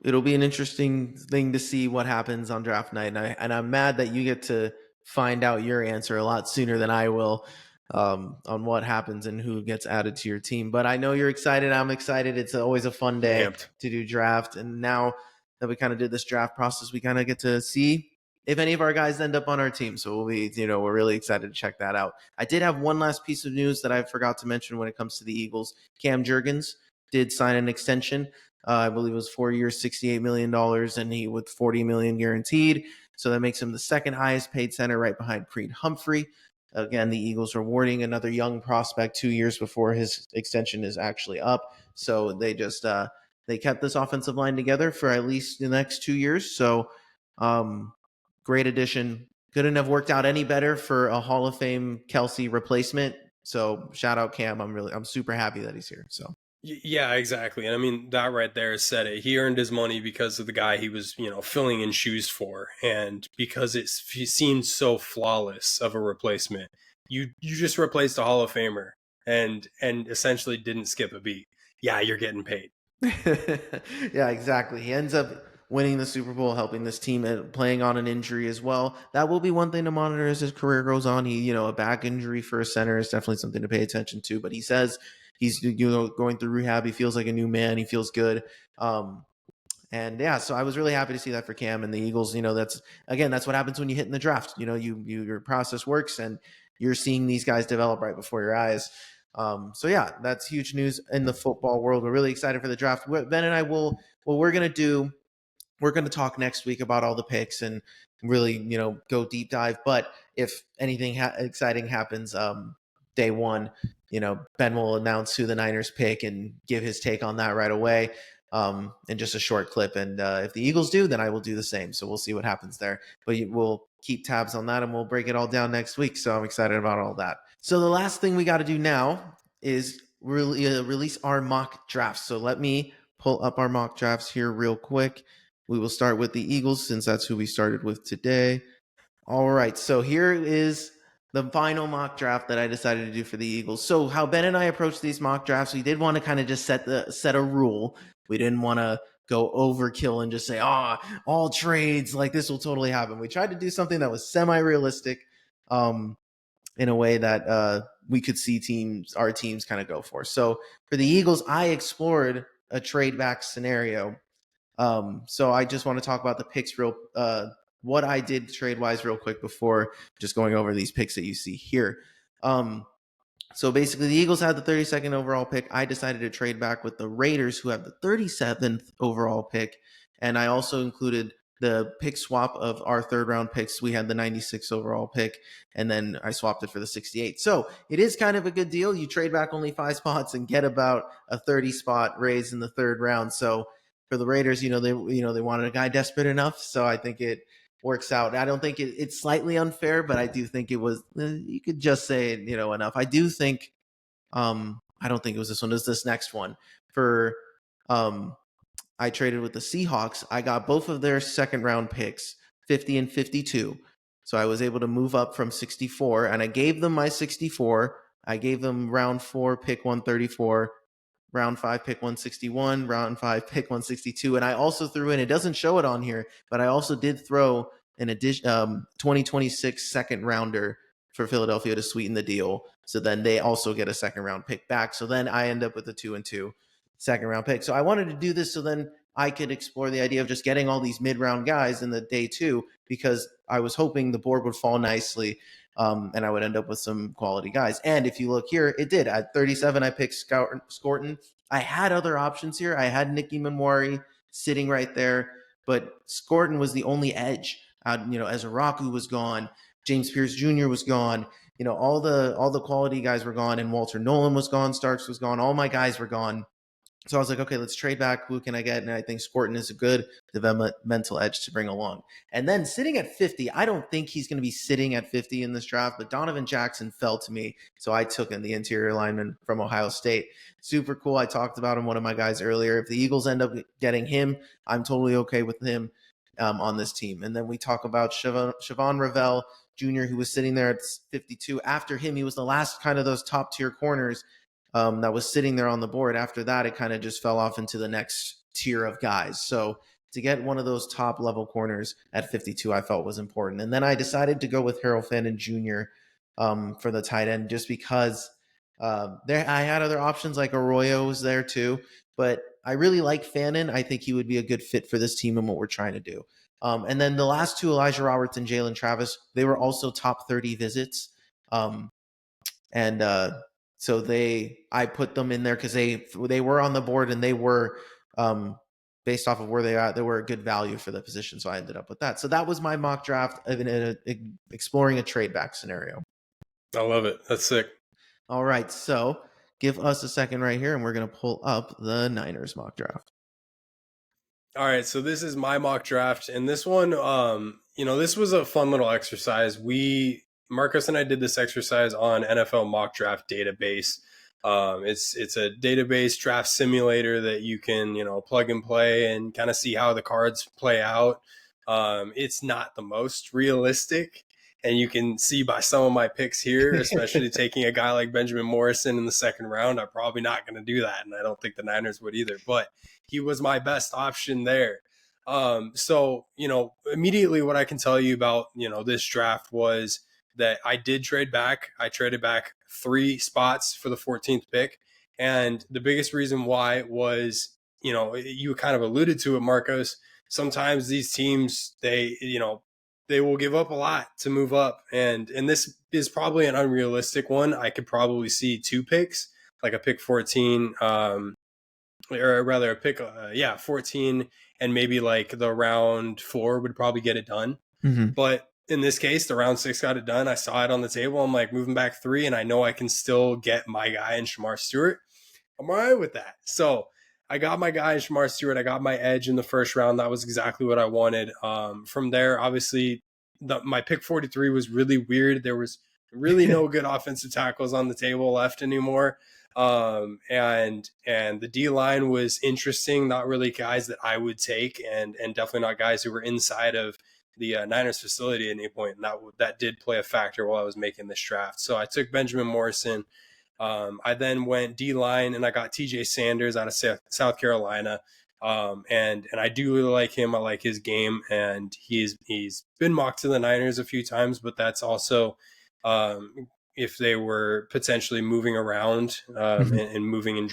it'll be an interesting thing to see what happens on draft night. And I'm mad that you get to find out your answer a lot sooner than I will, on what happens and who gets added to your team. But I know you're excited. I'm excited. It's always a fun day to do draft. And now that we kind of did this draft process, we kind of get to see if any of our guys end up on our team. So we'll be, we're really excited to check that out. I did have one last piece of news that I forgot to mention when it comes to the Eagles. Cam Jurgens did sign an extension. I believe it was 4 years, $68 million, and he with $40 million guaranteed. So that makes him the second highest paid center, right behind Creed Humphrey. Again, the Eagles rewarding another young prospect 2 years before his extension is actually up. So they just they kept this offensive line together for at least the next 2 years. So great addition. couldn't have worked out any better for a Hall of Fame Kelsey replacement. So shout out Cam. I'm super happy that he's here. So Yeah, exactly. And I mean, that right there said it. He earned his money because of the guy he was, filling in shoes for. And because he seemed so flawless of a replacement, you just replaced a Hall of Famer and essentially didn't skip a beat. Yeah, you're getting paid. yeah, exactly. He ends up winning the Super Bowl, helping this team and playing on an injury as well. That will be one thing to monitor as his career goes on. A back injury for a center is definitely something to pay attention to. But he says he's going through rehab. He feels like a new man. He feels good. And yeah, so I was really happy to see that for Cam and the Eagles. That's what happens when you hit in the draft. Your process works and you're seeing these guys develop right before your eyes. So yeah, that's huge news in the football world. We're really excited for the draft. Ben and I we're going to talk next week about all the picks and really, go deep dive. But if anything exciting happens, day one, Ben will announce who the Niners pick and give his take on that right away. In just a short clip. And if the Eagles do, then I will do the same. So we'll see what happens there. But we'll keep tabs on that and we'll break it all down next week. So I'm excited about all that. So the last thing we got to do now is release our mock drafts. So let me pull up our mock drafts here real quick. We will start with the Eagles since that's who we started with today. All right. So here is the final mock draft that I decided to do for the Eagles. So how Ben and I approached these mock drafts, we did want to kind of just set a rule. We didn't want to go overkill and just say, all trades, like this will totally happen. We tried to do something that was semi-realistic in a way that we could see our teams kind of go for. So for the Eagles, I explored a trade back scenario. So I just want to talk about the picks what I did trade-wise real quick before just going over these picks that you see here. So basically, the Eagles had the 32nd overall pick. I decided to trade back with the Raiders, who have the 37th overall pick. And I also included the pick swap of our third-round picks. We had the 96th overall pick, and then I swapped it for the 68th. So it is kind of a good deal. You trade back only 5 spots and get about a 30-spot raise in the third round. So for the Raiders, they wanted a guy desperate enough. So I think it works out. I don't think it's slightly unfair, but I do think it was, you could just say, enough. I do think, I don't think it was this one. It was this next one for, I traded with the Seahawks. I got both of their second round picks, 50 and 52. So I was able to move up from 64 and I gave them my 64. I gave them round 4, pick 134. Round 5, pick 161, round 5, pick 162. And I also threw in, it doesn't show it on here, but I also did throw an addition 2026 second rounder for Philadelphia to sweeten the deal. So then they also get a second round pick back. So then I end up with a 2-2 second round pick. So I wanted to do this so then I could explore the idea of just getting all these mid round guys in the day 2 because I was hoping the board would fall nicely. And I would end up with some quality guys. And if you look here, it did. At 37, I picked Scorton. I had other options here. I had Nicky Manwari sitting right there, but Scorton was the only edge. Ezraku was gone. James Pierce Jr. was gone. All the quality guys were gone, and Walter Nolan was gone. Starks was gone. All my guys were gone. So I was like, okay, let's trade back. Who can I get? And I think Scorton is a good developmental edge to bring along. And then sitting at 50, I don't think he's going to be sitting at 50 in this draft, but Donovan Jackson fell to me. So I took in the interior lineman from Ohio State. Super cool. I talked about him, one of my guys earlier. If the Eagles end up getting him, I'm totally okay with him on this team. And then we talk about Siobhan Ravel Jr., who was sitting there at 52. After him, he was the last kind of those top tier corners that was sitting there on the board. After that, it kind of just fell off into the next tier of guys. So to get one of those top level corners at 52, I felt was important. And then I decided to go with Harold Fannin Jr. For the tight end, just because I had other options like Arroyo was there too, but I really like Fannin. I think he would be a good fit for this team and what we're trying to do. And then the last two, Elijah Roberts and Jalen Travis, they were also top 30 visits. So I put them in there because they were on the board and they were based off of where they are. They were a good value for the position, so I ended up with that. So that was my mock draft of exploring a trade back scenario. I love it. That's sick. All right, so give us a second right here, and we're going to pull up the Niners mock draft. All right, so this is my mock draft, and this one, this was a fun little exercise. Marcus and I did this exercise on NFL Mock Draft Database. It's a database draft simulator that you can, plug and play and kind of see how the cards play out. It's not the most realistic, and you can see by some of my picks here, especially taking a guy like Benjamin Morrison in the second round. I'm probably not going to do that, and I don't think the Niners would either. But he was my best option there. So immediately what I can tell you about this draft was that I did trade back. I traded back 3 spots for the 14th pick. And the biggest reason why was, you kind of alluded to it, Marcos. Sometimes these teams, they will give up a lot to move up. And this is probably an unrealistic one. I could probably see 2 picks, like a pick 14, or rather a pick, 14, and maybe like the round 4 would probably get it done. Mm-hmm. But in this case, the round 6 got it done. I saw it on the table. I'm like, moving back 3, and I know I can still get my guy in Shamar Stewart. I'm all right with that. So I got my guy in Shamar Stewart. I got my edge in the first round. That was exactly what I wanted. From there, obviously, my pick 43 was really weird. There was really no good offensive tackles on the table left anymore. And the D line was interesting. Not really guys that I would take, and definitely not guys who were inside of the Niners facility at any point. And that did play a factor while I was making this draft. So I took Benjamin Morrison. I then went D line, and I got TJ Sanders out of South Carolina. And I do really like him. I like his game, and he's been mocked to the Niners a few times, but that's also if they were potentially moving around and moving in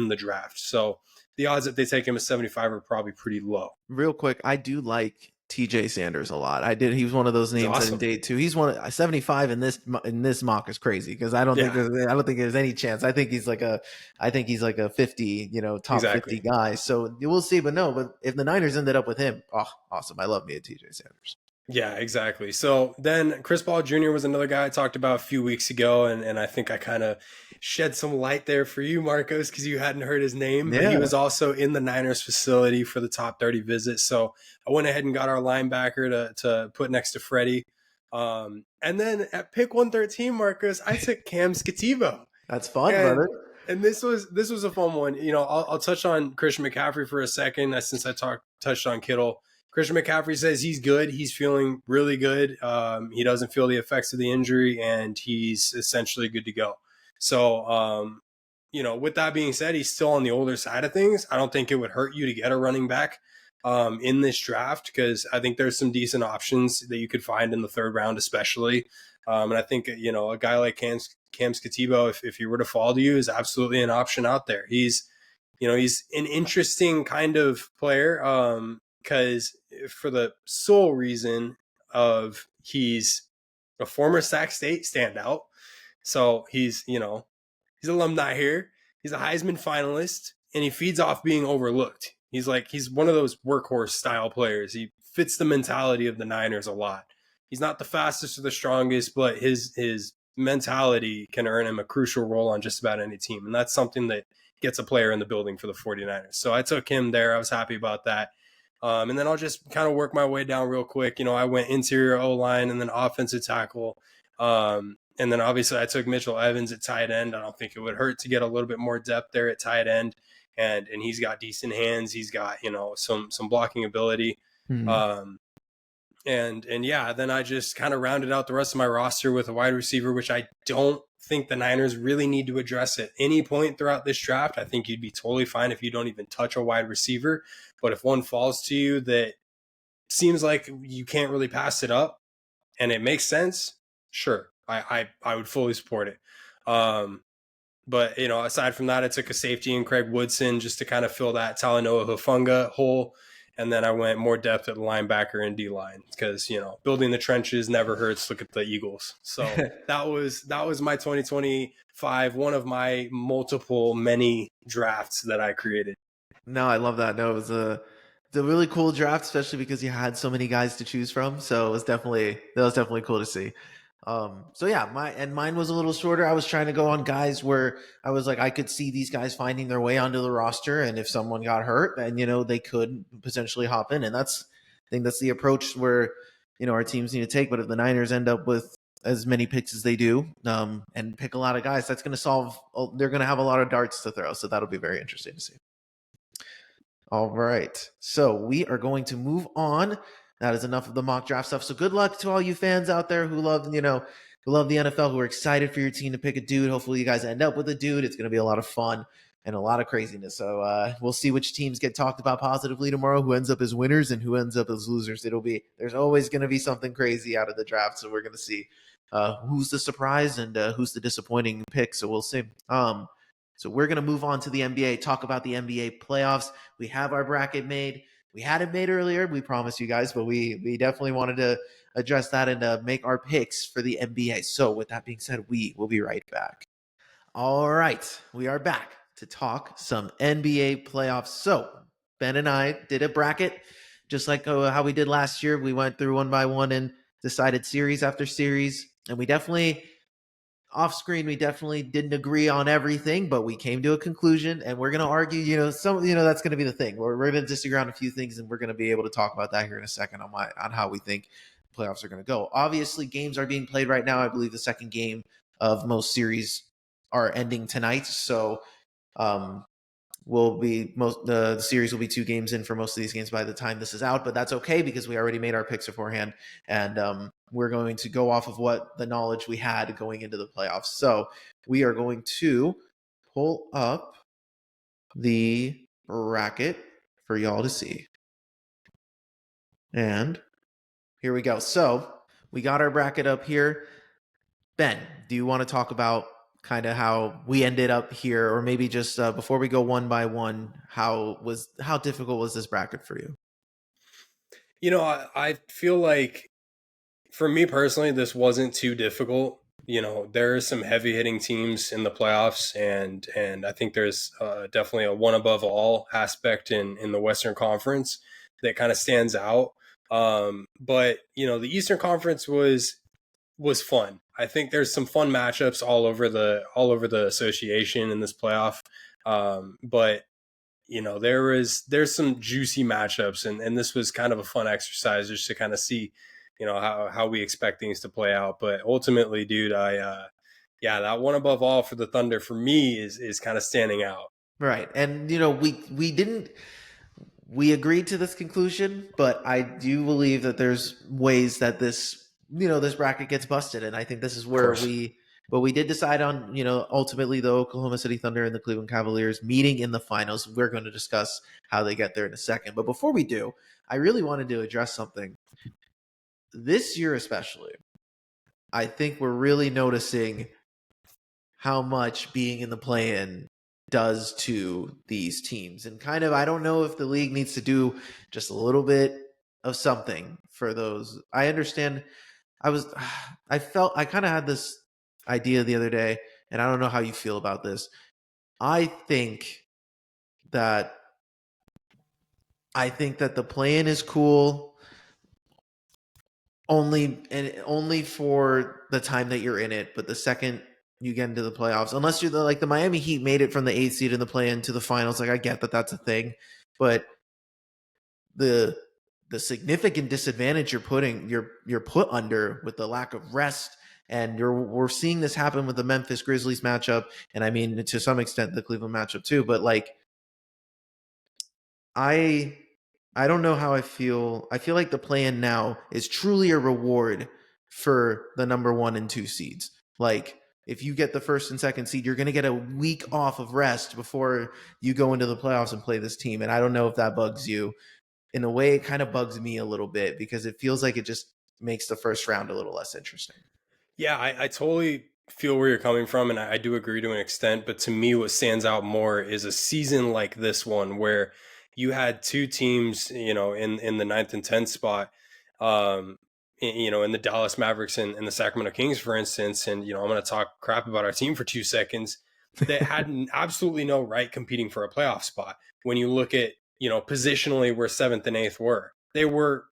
the draft. So the odds that they take him at 75 are probably pretty low. Real quick, I do like TJ Sanders a lot. He was one of those names awesome. in day 2. He's 75 in this mock is crazy because I don't think there's any chance. I think he's like a 50, top exactly. 50 guy. So we'll see. But if the Niners ended up with him, awesome. I love me a TJ Sanders. Yeah, exactly. So then Chris Paul Jr. was another guy I talked about a few weeks ago, and I think I kind of shed some light there for you, Marcos, because you hadn't heard his name. Yeah. But he was also in the Niners facility for the top 30 visit. So I went ahead and got our linebacker to put next to Freddie. And then at pick 113, Marcos, I took Cam Skativo. That's fun, brother. And this was a fun one. I'll touch on Christian McCaffrey for a second, since I touched on Kittle. Christian McCaffrey says he's good. He's feeling really good. He doesn't feel the effects of the injury, and he's essentially good to go. So, with that being said, he's still on the older side of things. I don't think it would hurt you to get a running back in this draft, because I think there's some decent options that you could find in the 3rd round, especially. And I think, a guy like Cam Skativo, if he were to fall to you, is absolutely an option out there. He's an interesting kind of player, because for the sole reason of he's a former Sac State standout. So he's alumni here. He's a Heisman finalist, and he feeds off being overlooked. He's one of those workhorse style players. He fits the mentality of the Niners a lot. He's not the fastest or the strongest, but his mentality can earn him a crucial role on just about any team. And that's something that gets a player in the building for the 49ers. So I took him there. I was happy about that. And then I'll just kind of work my way down real quick. I went interior O-line and then offensive tackle. And then obviously I took Mitchell Evans at tight end. I don't think it would hurt to get a little bit more depth there at tight end. And he's got decent hands. He's got, some blocking ability. Mm-hmm. And yeah, then I just kind of rounded out the rest of my roster with a wide receiver, which I don't think the Niners really need to address at any point throughout this draft. I think you'd be totally fine if you don't even touch a wide receiver. But if one falls to you that seems like you can't really pass it up and it makes sense, sure, I would fully support it. But, aside from that, I took a safety in Craig Woodson just to kind of fill that Talanoa Hufanga hole. And then I went more depth at the linebacker and D-line because, building the trenches never hurts. Look at the Eagles. So that was my 2025, one of my many drafts that I created. No, I love that. No, it was a really cool draft, especially because you had so many guys to choose from. So that was definitely cool to see. So yeah, mine was a little shorter. I was trying to go on guys where I was like, I could see these guys finding their way onto the roster, and if someone got hurt, and they could potentially hop in, and that's think that's the approach where, our teams need to take. But if the Niners end up with as many picks as they do, and pick a lot of guys, that's going to solve. They're going to have a lot of darts to throw, so that'll be very interesting to see. All right, so we are going to move on. That is enough of the mock draft stuff. So good luck to all you fans out there who love, who love the NFL, who are excited for your team to pick a dude. Hopefully, you guys end up with a dude. It's going to be a lot of fun and a lot of craziness. So we'll see which teams get talked about positively tomorrow, who ends up as winners and who ends up as losers. There's always going to be something crazy out of the draft. So we're going to see who's the surprise and who's the disappointing pick. So we'll see. So we're going to move on to the NBA, talk about the NBA playoffs. We have our bracket made. We had it made earlier, we promised you guys, but we definitely wanted to address that and make our picks for the NBA. So with that being said, we will be right back. All right, we are back to talk some NBA playoffs. So Ben and I did a bracket, just like how we did last year. We went through one by one and decided series after series, and we definitely didn't agree on everything, but we came to a conclusion, and we're going to argue, that's going to be the thing. We're going to disagree on a few things, and we're going to be able to talk about that here in a second on how we think playoffs are going to go. Obviously, games are being played right now. I believe the second game of most series are ending tonight. So, the series will be 2 games in for most of these games by the time this is out, but that's okay because we already made our picks beforehand, and we're going to go off of what the knowledge we had going into the playoffs. So we are going to pull up the bracket for y'all to see. And here we go. So we got our bracket up here. Ben, do you want to talk about kind of how we ended up here, or maybe just before we go one by one, how difficult was this bracket for you? I feel like for me personally, this wasn't too difficult. There are some heavy hitting teams in the playoffs, and I think there's definitely a one above all aspect in the Western Conference that kind of stands out. But the Eastern Conference was fun. I think there's some fun matchups all over the association in this playoff. But there's some juicy matchups, and this was kind of a fun exercise just to kind of see, how we expect things to play out. But ultimately, dude, that one above all for the Thunder for me is kind of standing out. Right. And we agreed to this conclusion, but I do believe that there's ways that this bracket gets busted, and I think this is where we did decide on, ultimately the Oklahoma City Thunder and the Cleveland Cavaliers meeting in the finals. We're going to discuss how they get there in a second. But before we do, I really wanted to address something. This year especially, I think we're really noticing how much being in the play-in does to these teams. And kind of, I don't know if the league needs to do just a little bit of something for those. I understand. I kind of had this idea the other day, and I don't know how you feel about this. I think that the play-in is cool only for the time that you're in it, but the second you get into the playoffs, unless you're the Miami Heat made it from the 8th seed in the play-in to the finals, I get that that's a thing, but the significant disadvantage you're put under with the lack of rest, and we're seeing this happen with the Memphis Grizzlies matchup, and I mean to some extent the Cleveland matchup too, but I don't know how I feel. I feel like the play-in now is truly a reward for the number 1 and 2 seeds. If you get the 1st and 2nd seed, you're going to get a week off of rest before you go into the playoffs and play this team. And I don't know if that bugs you. In a way, it kind of bugs me a little bit because it feels like it just makes the first round a little less interesting. Yeah, I totally feel where you're coming from, and I do agree to an extent. But to me, what stands out more is a season like this one where you had 2 teams, in the 9th and 10th spot, in the Dallas Mavericks and the Sacramento Kings, for instance. And, I'm going to talk crap about our team for 2 seconds that had absolutely no right competing for a playoff spot. When you look at, positionally where 7th and 8th were, they were,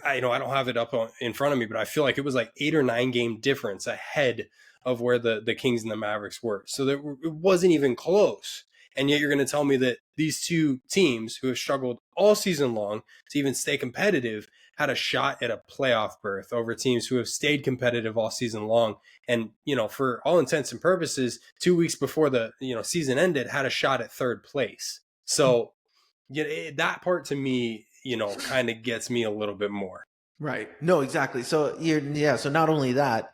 I don't have it up in front of me, but I feel like it was like 8 or 9 game difference ahead of where the Kings and the Mavericks were. So it wasn't even close. And yet you're going to tell me that these two teams who have struggled all season long to even stay competitive had a shot at a playoff berth over teams who have stayed competitive all season long. And, for all intents and purposes, 2 weeks before the, season ended, had a shot at third place. So that part to me, kind of gets me a little bit more. Right. No, exactly. So so not only that,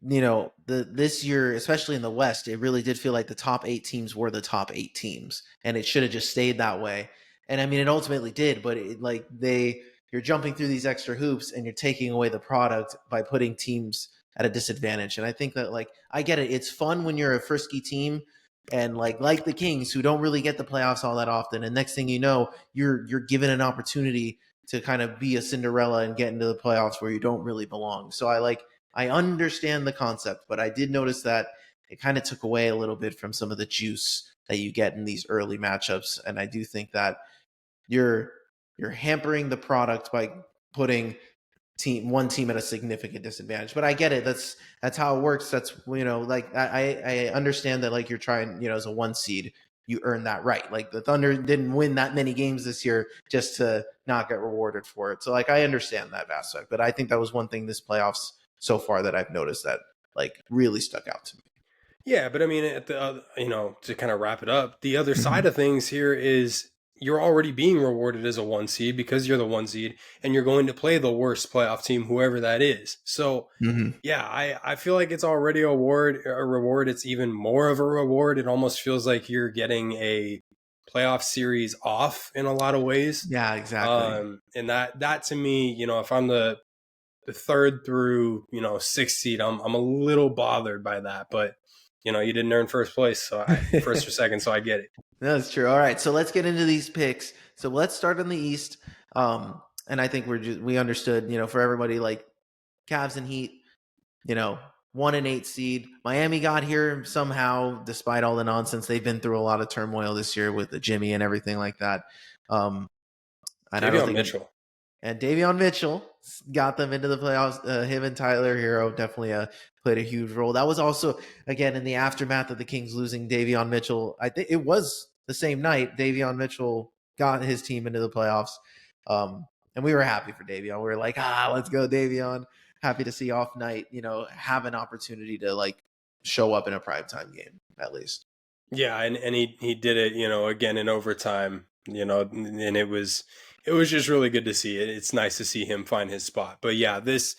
this year, especially in the West, it really did feel like the top 8 teams were the top 8 teams, and it should have just stayed that way. And I mean, it ultimately did, but you're jumping through these extra hoops and you're taking away the product by putting teams at a disadvantage. And I think that I get it. It's fun when you're a frisky team and like the Kings, who don't really get the playoffs all that often. And next thing you know, you're given an opportunity to kind of be a Cinderella and get into the playoffs where you don't really belong. So I understand the concept, but I did notice that it kind of took away a little bit from some of the juice that you get in these early matchups. And I do think that you're hampering the product by putting one team at a significant disadvantage. But I get it. That's how it works. That's, I understand that you're trying, as a 1 seed, you earn that right. The Thunder didn't win that many games this year just to not get rewarded for it. So I understand that aspect, but I think that was one thing this playoffs so far that I've noticed that really stuck out to me. Yeah, but I mean, at the to kind of wrap it up, the other side of things here is you're already being rewarded as a 1 seed because you're the 1 seed, and you're going to play the worst playoff team, whoever that is. So, yeah, I feel like it's already a reward. It's even more of a reward. It almost feels like you're getting a playoff series off in a lot of ways. Yeah, exactly. And that to me, if I'm the 3rd through 6th seed, I'm a little bothered by that, but you didn't earn first place, so first or second, so I get it. That's true. All right, so let's get into these picks. So let's start in the East, and I think we understood, for everybody, Cavs and Heat, 1 and 8 seed. Miami got here somehow, despite all the nonsense. They've been through a lot of turmoil this year with the Jimmy and everything like that. Davion Mitchell. And Davion Mitchell got them into the playoffs. Him and Tyler Hero definitely played a huge role. That was also, again, in the aftermath of the Kings losing Davion Mitchell. I think it was the same night Davion Mitchell got his team into the playoffs. And we were happy for Davion. We were like, let's go, Davion. Happy to see Off Night, have an opportunity to show up in a primetime game, at least. Yeah, and he did it, again in overtime, and it was just really good to see. It's nice to see him find his spot. But yeah, this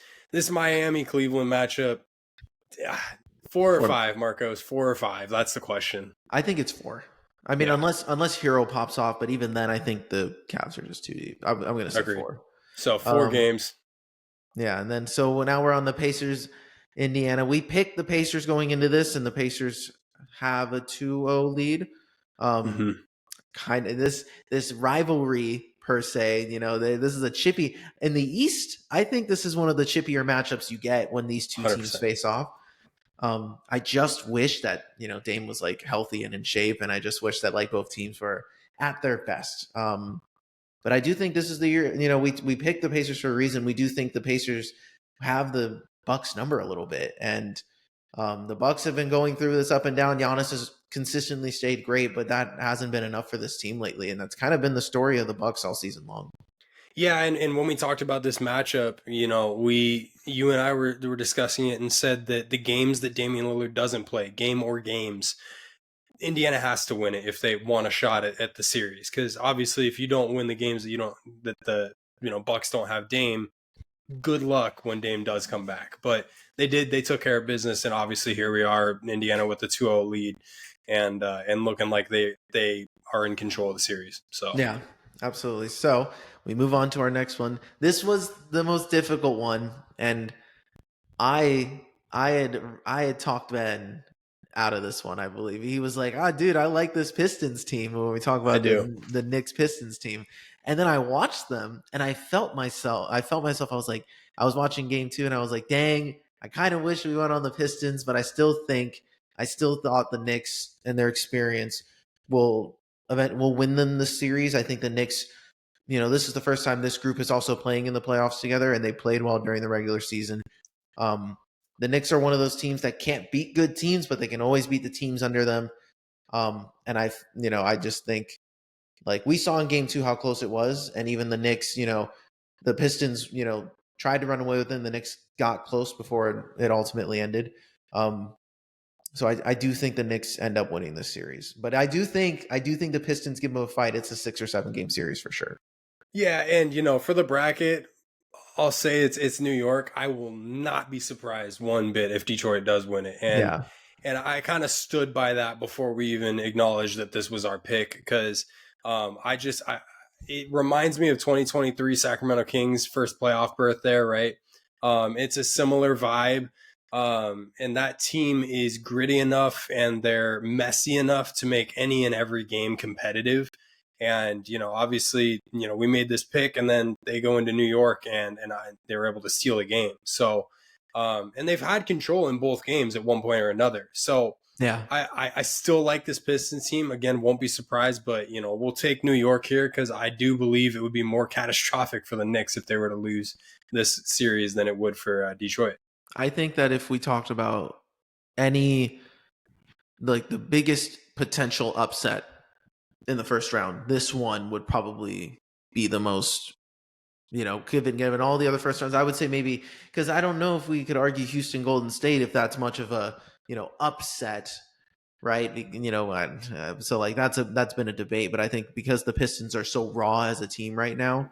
Miami Cleveland matchup, 4 or 5, Marcos, 4 or 5. That's the question. I think it's 4. I mean, unless Hero pops off, but even then, I think the Cavs are just too deep. I'm going to say Agreed. 4. So 4 games. Yeah, and then so now we're on the Pacers, Indiana. We picked the Pacers going into this, and the Pacers have a 2-0 lead. Kind of this rivalry per se, this is a chippy in the East. I think this is one of the chippier matchups you get when these two 100%. teams face off. I just wish that Dame was healthy and in shape, and I just wish that both teams were at their best. But I do think this is the year. We picked the Pacers for a reason. We do think the Pacers have the Bucks number a little bit, and the Bucks have been going through this up and down. Giannis has consistently stayed great, but that hasn't been enough for this team lately, and that's kind of been the story of the Bucks all season long. Yeah, and when we talked about this matchup, you and I were discussing it and said that the games that Damian Lillard doesn't play, game or games, Indiana has to win it if they want a shot at the series. Because obviously, if you don't win the games that the Bucks don't have Dame, good luck when Dame does come back. But they did; they took care of business, and obviously here we are, Indiana with the 2-0 lead, and looking like they are in control of the series. So yeah, absolutely. So we move on to our next one. This was the most difficult one, and I had talked Ben out of this one. I believe he was like, dude, I like this Pistons team when we talk about the Knicks Pistons team. And then I watched them and I felt myself. I was like, I was watching game 2 and I was like, dang, I kind of wish we went on the Pistons, but I still thought the Knicks and their experience will win them the series. I think the Knicks, this is the first time this group is also playing in the playoffs together, and they played well during the regular season. The Knicks are one of those teams that can't beat good teams, but they can always beat the teams under them. And I just think like we saw in game 2 how close it was, and even the Knicks, the Pistons, tried to run away with it, and the Knicks got close before it ultimately ended. So I do think the Knicks end up winning this series, but I do think the Pistons give them a fight. It's a 6 or 7 game series for sure. Yeah, and for the bracket, I'll say it's New York. I will not be surprised one bit if Detroit does win it. And Yeah, I kind of stood by that before we even acknowledged that this was our pick, because it reminds me of 2023 Sacramento Kings first playoff berth there, right? It's a similar vibe. And that team is gritty enough and they're messy enough to make any and every game competitive. And obviously, we made this pick, and then they go into New York, and they were able to steal a game. So, and they've had control in both games at one point or another. So, yeah, I still like this Pistons team. Again, won't be surprised, but we'll take New York here, because I do believe it would be more catastrophic for the Knicks if they were to lose this series than it would for Detroit. I think that if we talked about any like the biggest potential upset in the first round, this one would probably be the most. Given all the other first rounds, I would say maybe because I don't know if we could argue Houston Golden State if that's much of a upset, right? So like that's been a debate, but I think because the Pistons are so raw as a team right now,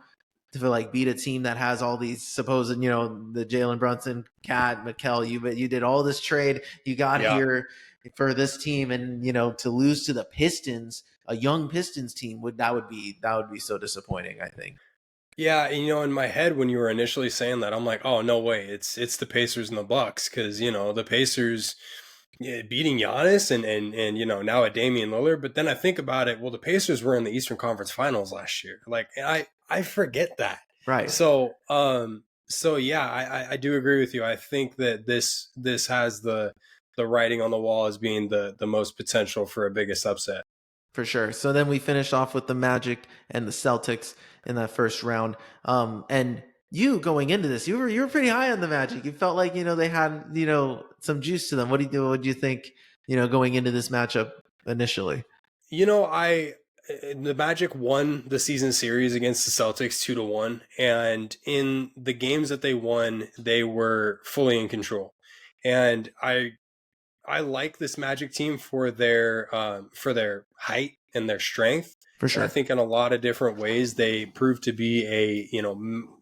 to like beat a team that has all these supposed the Jalen Brunson, Cat, Mikal, you did all this trade, you got Yeah. here for this team, and to lose to the Pistons, a young Pistons team would be so disappointing, I think. Yeah, and, in my head when you were initially saying that, I'm like, oh no way, it's the Pacers and the Bucks, because the Pacers, yeah, beating Giannis and now a Damian Lillard. But then I think about it, well, the Pacers were in the Eastern Conference Finals last year. Like, and I forget that. Right. So yeah, I do agree with you. I think that this has the writing on the wall as being the most potential for a biggest upset. For sure. So then we finished off with the Magic and the Celtics in that first round. And you going into this, you were pretty high on the Magic. You felt like they had some juice to them. What do you do? What do you think? Going into this matchup initially. I the Magic won the season series against the Celtics 2-1, and in the games that they won, they were fully in control. And I like this Magic team for their height and their strength. For And I sure. think in a lot of different ways they prove to be a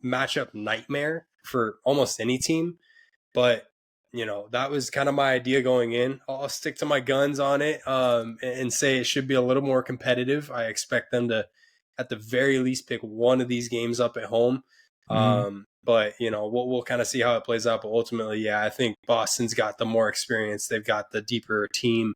matchup nightmare for almost any team. But that was kind of my idea going in. I'll stick to my guns on it, and say it should be a little more competitive. I expect them to, at the very least, pick one of these games up at home. Mhm. But we'll kind of see how it plays out. But ultimately, yeah, I think Boston's got the more experience. They've got the deeper team.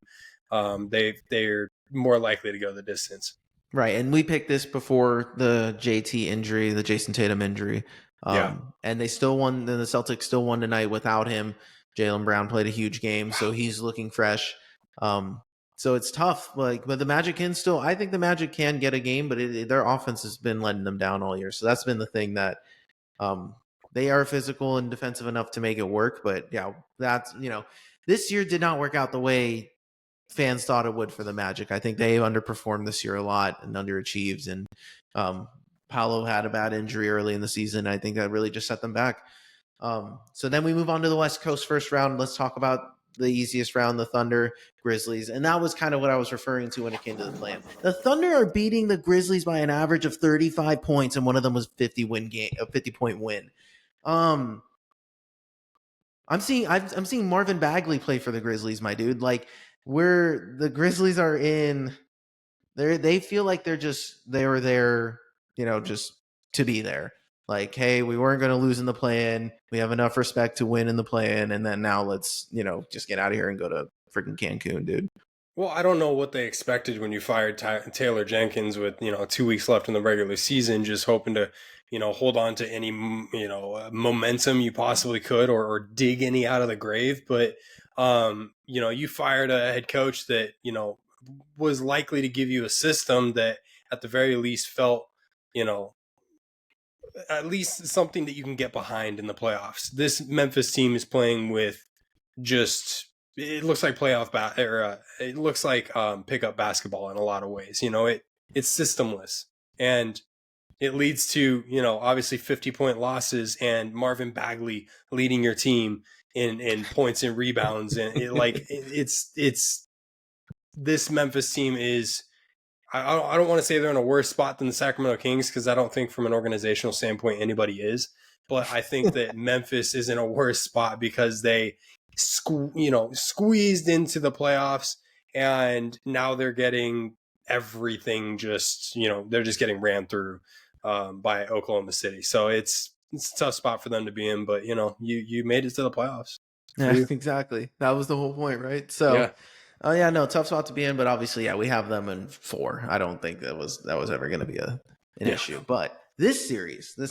They're more likely to go the distance. Right, and we picked this before the JT injury, the Jason Tatum injury, Yeah. and they still won. Then the Celtics still won tonight without him. Jaylen Brown played a huge game, so he's looking fresh. So it's tough, but the Magic can still. I think the Magic can get a game, but their offense has been letting them down all year. So that's been the thing that um, they are physical and defensive enough to make it work. But yeah, that's this year did not work out the way fans thought it would for the Magic. I think they underperformed this year a lot and underachieved. And Paolo had a bad injury early in the season. I think that really just set them back. So then we move on to the West Coast first round. Let's talk about the easiest round, the Thunder Grizzlies. And that was kind of what I was referring to when it came to the plan. The Thunder are beating the Grizzlies by an average of 35 points, and one of them was 50-point win. I'm seeing Marvin Bagley play for the Grizzlies, my dude. Like where the Grizzlies are in, they feel like they were there, just to be there. Like, hey, we weren't going to lose in the play-in. We have enough respect to win in the play-in, and then now let's just get out of here and go to freaking Cancun, dude. Well, I don't know what they expected when you fired Taylor Jenkins with 2 weeks left in the regular season, just hoping to hold on to any momentum you possibly could, or dig any out of the grave. But you fired a head coach that was likely to give you a system that at the very least felt at least something that you can get behind in the playoffs. This Memphis team is playing with just it looks like it looks like pickup basketball in a lot of ways. It's systemless, and it leads to, obviously 50-point losses and Marvin Bagley leading your team in points and rebounds. And it's this Memphis team is, I don't want to say they're in a worse spot than the Sacramento Kings, because I don't think from an organizational standpoint anybody is. But I think that Memphis is in a worse spot because they, squeezed into the playoffs, and now they're getting everything they're just getting ran through by Oklahoma City. So it's a tough spot for them to be in. But you made it to the playoffs. Yeah, exactly. That was the whole point, right? So, Yeah. oh yeah, no, tough spot to be in, but obviously, yeah, we have them in 4. I don't think that was ever going to be an issue. But this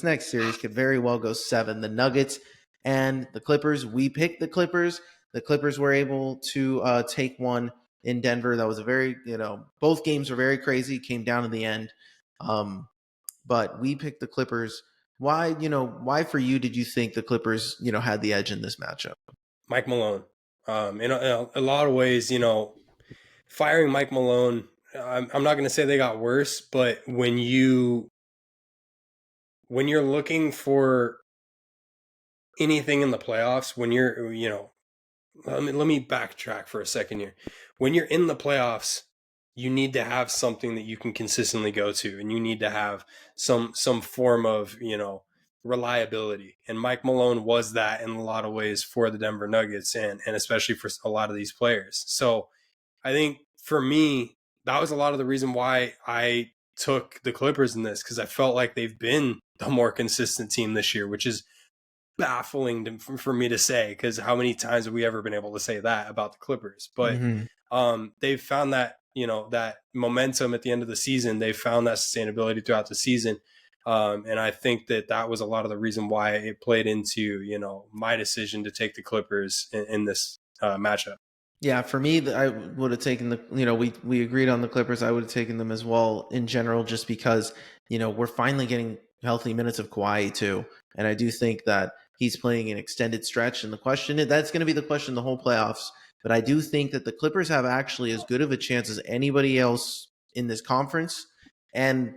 next series could very well go 7. The Nuggets and the Clippers. We picked the Clippers. The Clippers were able to take one in Denver. That was a very, both games were very crazy. Came down to the end, but we picked the Clippers. Why for you did you think the Clippers, had the edge in this matchup? Mike Malone. In a lot of ways, firing Mike Malone, I'm not going to say they got worse, but when you're looking for anything in the playoffs, when you're, let me backtrack for a second here. When you're in the playoffs, you need to have something that you can consistently go to, and you need to have some form of, reliability. And Mike Malone was that in a lot of ways for the Denver Nuggets, and especially for a lot of these players. So I think for me, that was a lot of the reason why I took the Clippers in this, because I felt like they've been the more consistent team this year, which is baffling for me to say, because how many times have we ever been able to say that about the Clippers? But they've found that, that momentum at the end of the season. They've found that sustainability throughout the season. And I think that was a lot of the reason why it played into, my decision to take the Clippers in this matchup. Yeah, for me, I would have taken we agreed on the Clippers. I would have taken them as well in general, just because, we're finally getting healthy minutes of Kawhi too. And I do think that he's playing an extended stretch. And that's going to be the question the whole playoffs. But I do think that the Clippers have actually as good of a chance as anybody else in this conference. And,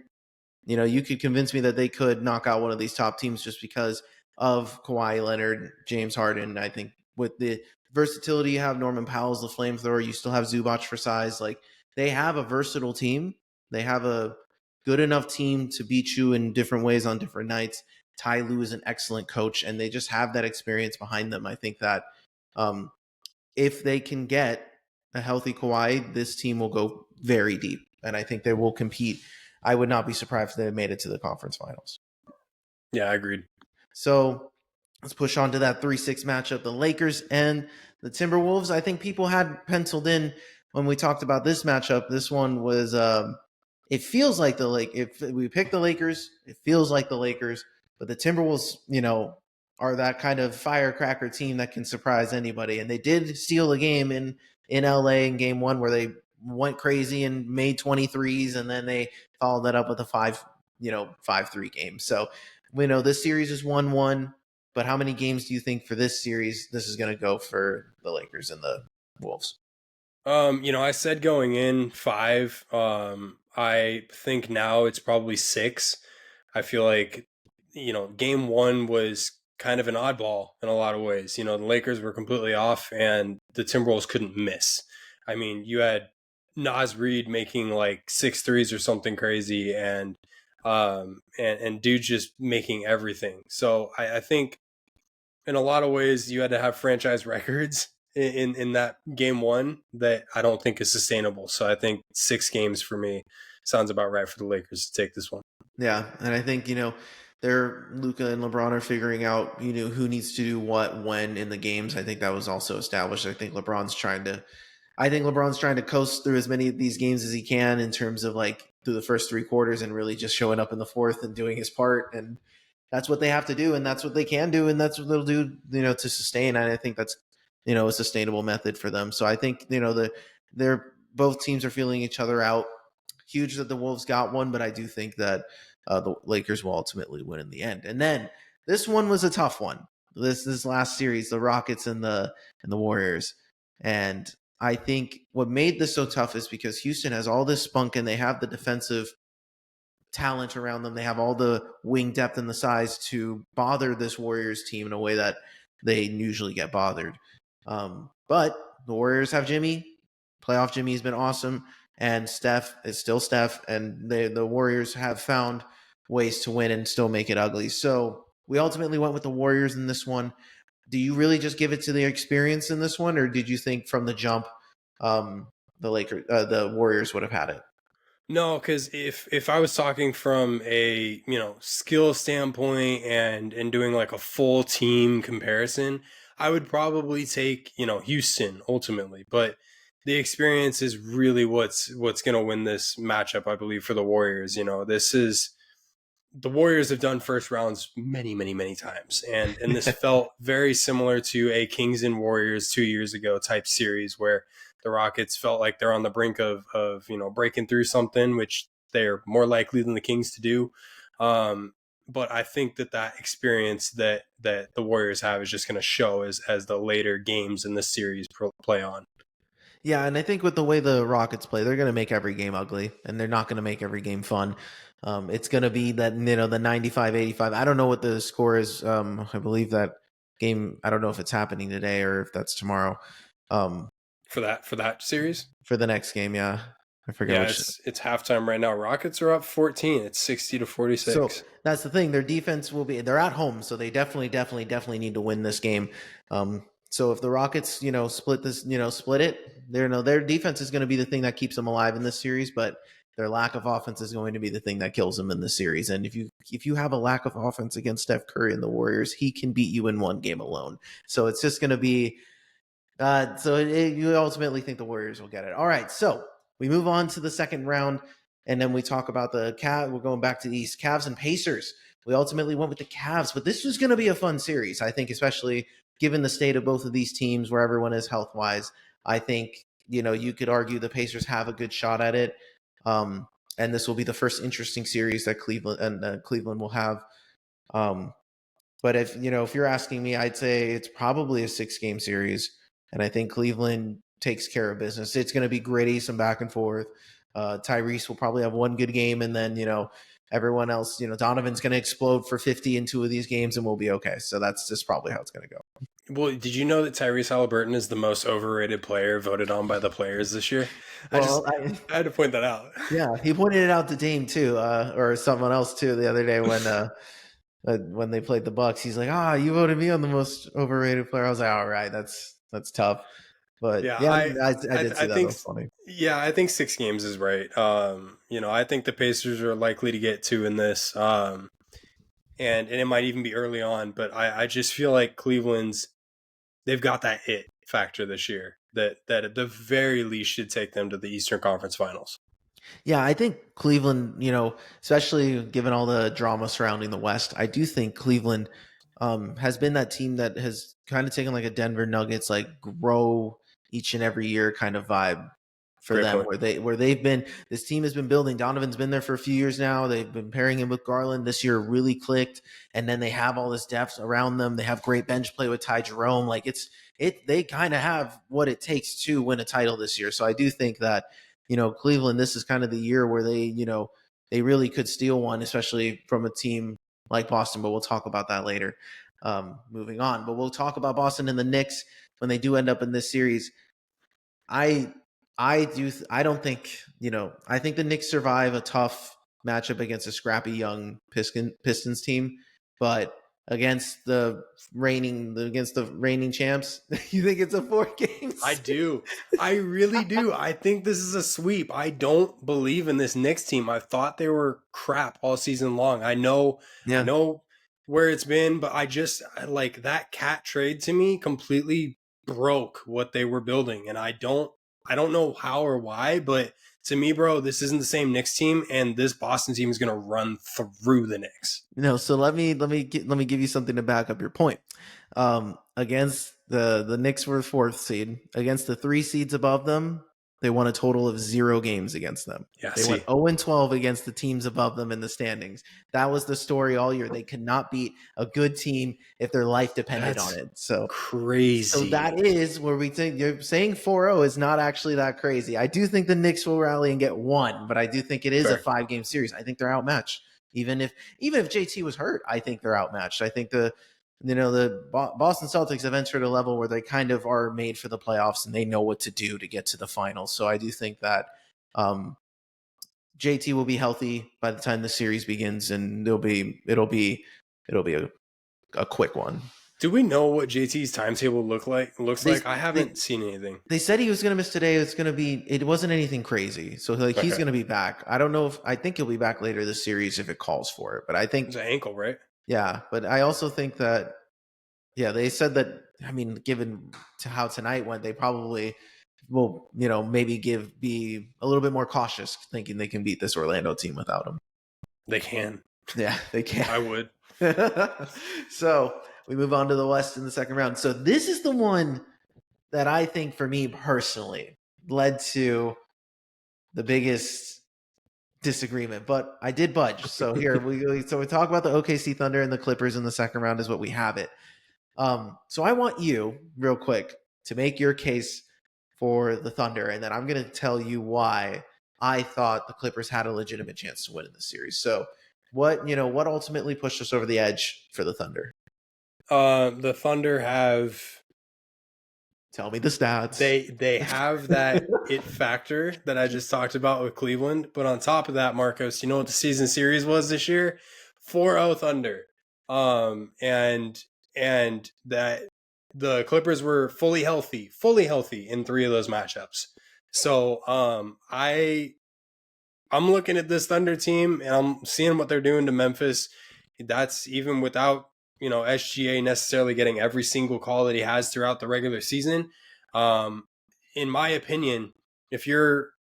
you could convince me that they could knock out one of these top teams just because of Kawhi Leonard, James Harden. I think with the versatility you have, Norman Powell's the flamethrower. You still have Zubac for size. Like, they have a versatile team. They have a good enough team to beat you in different ways on different nights. Ty Lue is an excellent coach, and they just have that experience behind them. I think that if they can get a healthy Kawhi, this team will go very deep, and I think they will compete. I would not be surprised if they made it to the conference finals. Yeah, I agreed. So let's push on to that 3-6 matchup. The Lakers and the Timberwolves. I think people had penciled in when we talked about this matchup. This one was, it feels like if we pick the Lakers, it feels like the Lakers, but the Timberwolves, are that kind of firecracker team that can surprise anybody. And they did steal a game in LA in game 1 where they went crazy and made 23s, and then they followed that up with a 5-3 game. So we know this series is 1-1, but how many games do you think for this series this is going to go for the Lakers and the Wolves? I said going in 5. I think now it's probably 6. I feel like, game 1 was kind of an oddball in a lot of ways. The Lakers were completely off, and the Timberwolves couldn't miss. I mean, you had Naz Reid making like 6 threes or something crazy, and dude just making everything. So I think in a lot of ways you had to have franchise records in that game 1 that I don't think is sustainable. So I think 6 games for me sounds about right for the Lakers to take this one. Yeah, and I think they're Luka and LeBron are figuring out who needs to do what when in the games. I think that was also established. I think LeBron's trying to coast through as many of these games as he can in terms of like through the first 3 quarters and really just showing up in the fourth and doing his part. And that's what they have to do, and that's what they can do, and that's what they'll do, to sustain. And I think that's, a sustainable method for them. So I think, they're both teams are feeling each other out. Huge that the Wolves got one, but I do think that the Lakers will ultimately win in the end. And then this one was a tough one. This last series, the Rockets and the Warriors. And I think what made this so tough is because Houston has all this spunk and they have the defensive talent around them. They have all the wing depth and the size to bother this Warriors team in a way that they usually get bothered. But the Warriors have Jimmy. Playoff Jimmy has been awesome. And Steph is still Steph. And the Warriors have found ways to win and still make it ugly. So we ultimately went with the Warriors in this one. Do you really just give it to the experience in this one, or did you think from the jump the Warriors would have had it? No, because if I was talking from a skill standpoint and doing like a full team comparison, I would probably take Houston ultimately, but the experience is really what's going to win this matchup, I believe, for the Warriors. This is the Warriors have done first rounds many, many, many times. And this felt very similar to a Kings and Warriors 2 years ago type series where the Rockets felt like they're on the brink of breaking through something, which they're more likely than the Kings to do. But I think that experience that the Warriors have is just going to show as the later games in this series play on. Yeah, and I think with the way the Rockets play, they're going to make every game ugly, and they're not going to make every game fun. It's going to be that, the 95-85. I don't know what the score is. I believe that game, I don't know if it's happening today or if that's tomorrow. For that series? For the next game, yeah. I forget Yeah, which. it's halftime right now. Rockets are up 14. It's 60-46. So that's the thing. Their defense they're at home, so they definitely need to win this game. So if the Rockets, split it, their defense is going to be the thing that keeps them alive in this series, but their lack of offense is going to be the thing that kills them in this series. And if you have a lack of offense against Steph Curry and the Warriors, he can beat you in one game alone. So it's just going to be you ultimately think the Warriors will get it. All right, so we move on to the second round, and then we talk about the Cavs. We're going back to the East. Cavs and Pacers. We ultimately went with the Cavs, but this was going to be a fun series, I think, especially given the state of both of these teams, where everyone is health-wise. I think, you could argue the Pacers have a good shot at it, and this will be the first interesting series that Cleveland will have. But if you're asking me, I'd say it's probably a 6-game series. And I think Cleveland takes care of business. It's going to be gritty, some back and forth. Tyrese will probably have one good game, and then everyone else. Donovan's going to explode for 50 in 2 of these games, and we'll be okay. So that's just probably how it's going to go. Well, did you know that Tyrese Halliburton is the most overrated player voted on by the players this year? I had to point that out. Yeah, he pointed it out to Dame too, or someone else too, the other day when they played the Bucks. He's like, you voted me on the most overrated player. I was like, all right, that's tough. But yeah, I did see that. Think, was funny. Yeah, I think 6 games is right. I think the Pacers are likely to get 2 in this. And it might even be early on, but I just feel like they've got that it factor this year that at the very least should take them to the Eastern Conference Finals. Yeah, I think Cleveland, especially given all the drama surrounding the West, I do think Cleveland has been that team that has kind of taken like a Denver Nuggets, like grow each and every year kind of vibe for them, where they've been. This team has been building. Donovan's been there for a few years now. They've been pairing him with Garland. This year really clicked, and then they have all this depth around them. They have great bench play with Ty Jerome. Like they kind of have what it takes to win a title this year. So I do think that Cleveland, this is kind of the year where they really could steal one, especially from a team like Boston. But we'll talk about that later. Moving on, but we'll talk about Boston and the Knicks when they do end up in this series. I don't think I think the Knicks survive a tough matchup against a scrappy young Pistons team, but against the reigning champs, you think it's a 4-game? I do. I really do. I think this is a sweep. I don't believe in this Knicks team. I thought they were crap all season long. I know where it's been, but I just like that cat trade to me completely broke what they were building, and I don't know how or why, but to me, bro, this isn't the same Knicks team, and this Boston team is going to run through the Knicks. So let me give you something to back up your point. Against the Knicks were 4th seed. Against the 3 seeds above them, They won a total of 0 games against them. Yeah, They went see, 0-12 against the teams above them in the standings. That was the story all year. They could not beat a good team if their life depended on that's it. So crazy. that is where we think you're saying 4-0 is not actually that crazy. I do think the Knicks will rally and get one, but I do think it is a Fair. 5-game series. I think they're outmatched. Even if JT was hurt, I think they're outmatched. I think the Boston Celtics have entered a level where they kind of are made for the playoffs and they know what to do to get to the finals. So I do think that um, JT will be healthy by the time the series begins, and it'll be a quick one. Do we know what JT's timetable looks They like? I they haven't seen anything. they said he was going to miss today. It wasn't anything crazy. So like he's Okay. going to be back. I don't know if I think he'll be back later this series if it calls for it. But I think It's an ankle, right? yeah. But I also think that yeah, they said that. I mean, given to how tonight went, they probably will maybe be a little bit more cautious, thinking they can beat this Orlando team without him. They can. Yeah, they can. I would. So we move on to the West in the second round. So this is the one that I think, for me personally, led to the biggest disagreement. But I did budge. So here we talk about the OKC Thunder and the Clippers in the second round is what we have it. So I want you, real quick, to make your case for the Thunder, and then I'm going to tell you why I thought the Clippers had a legitimate chance to win in this series. So what ultimately pushed us over the edge for the Thunder? The Thunder have Tell me the stats. they have that it factor that I just talked about with Cleveland, but on top of that, Marcos, you know what the season series was this year? 4-0 Thunder. And that the Clippers were fully healthy in 3 of those matchups. So I'm looking at this Thunder team and I'm seeing what they're doing to Memphis. That's even without, SGA necessarily getting every single call that he has throughout the regular season. In my opinion, if you're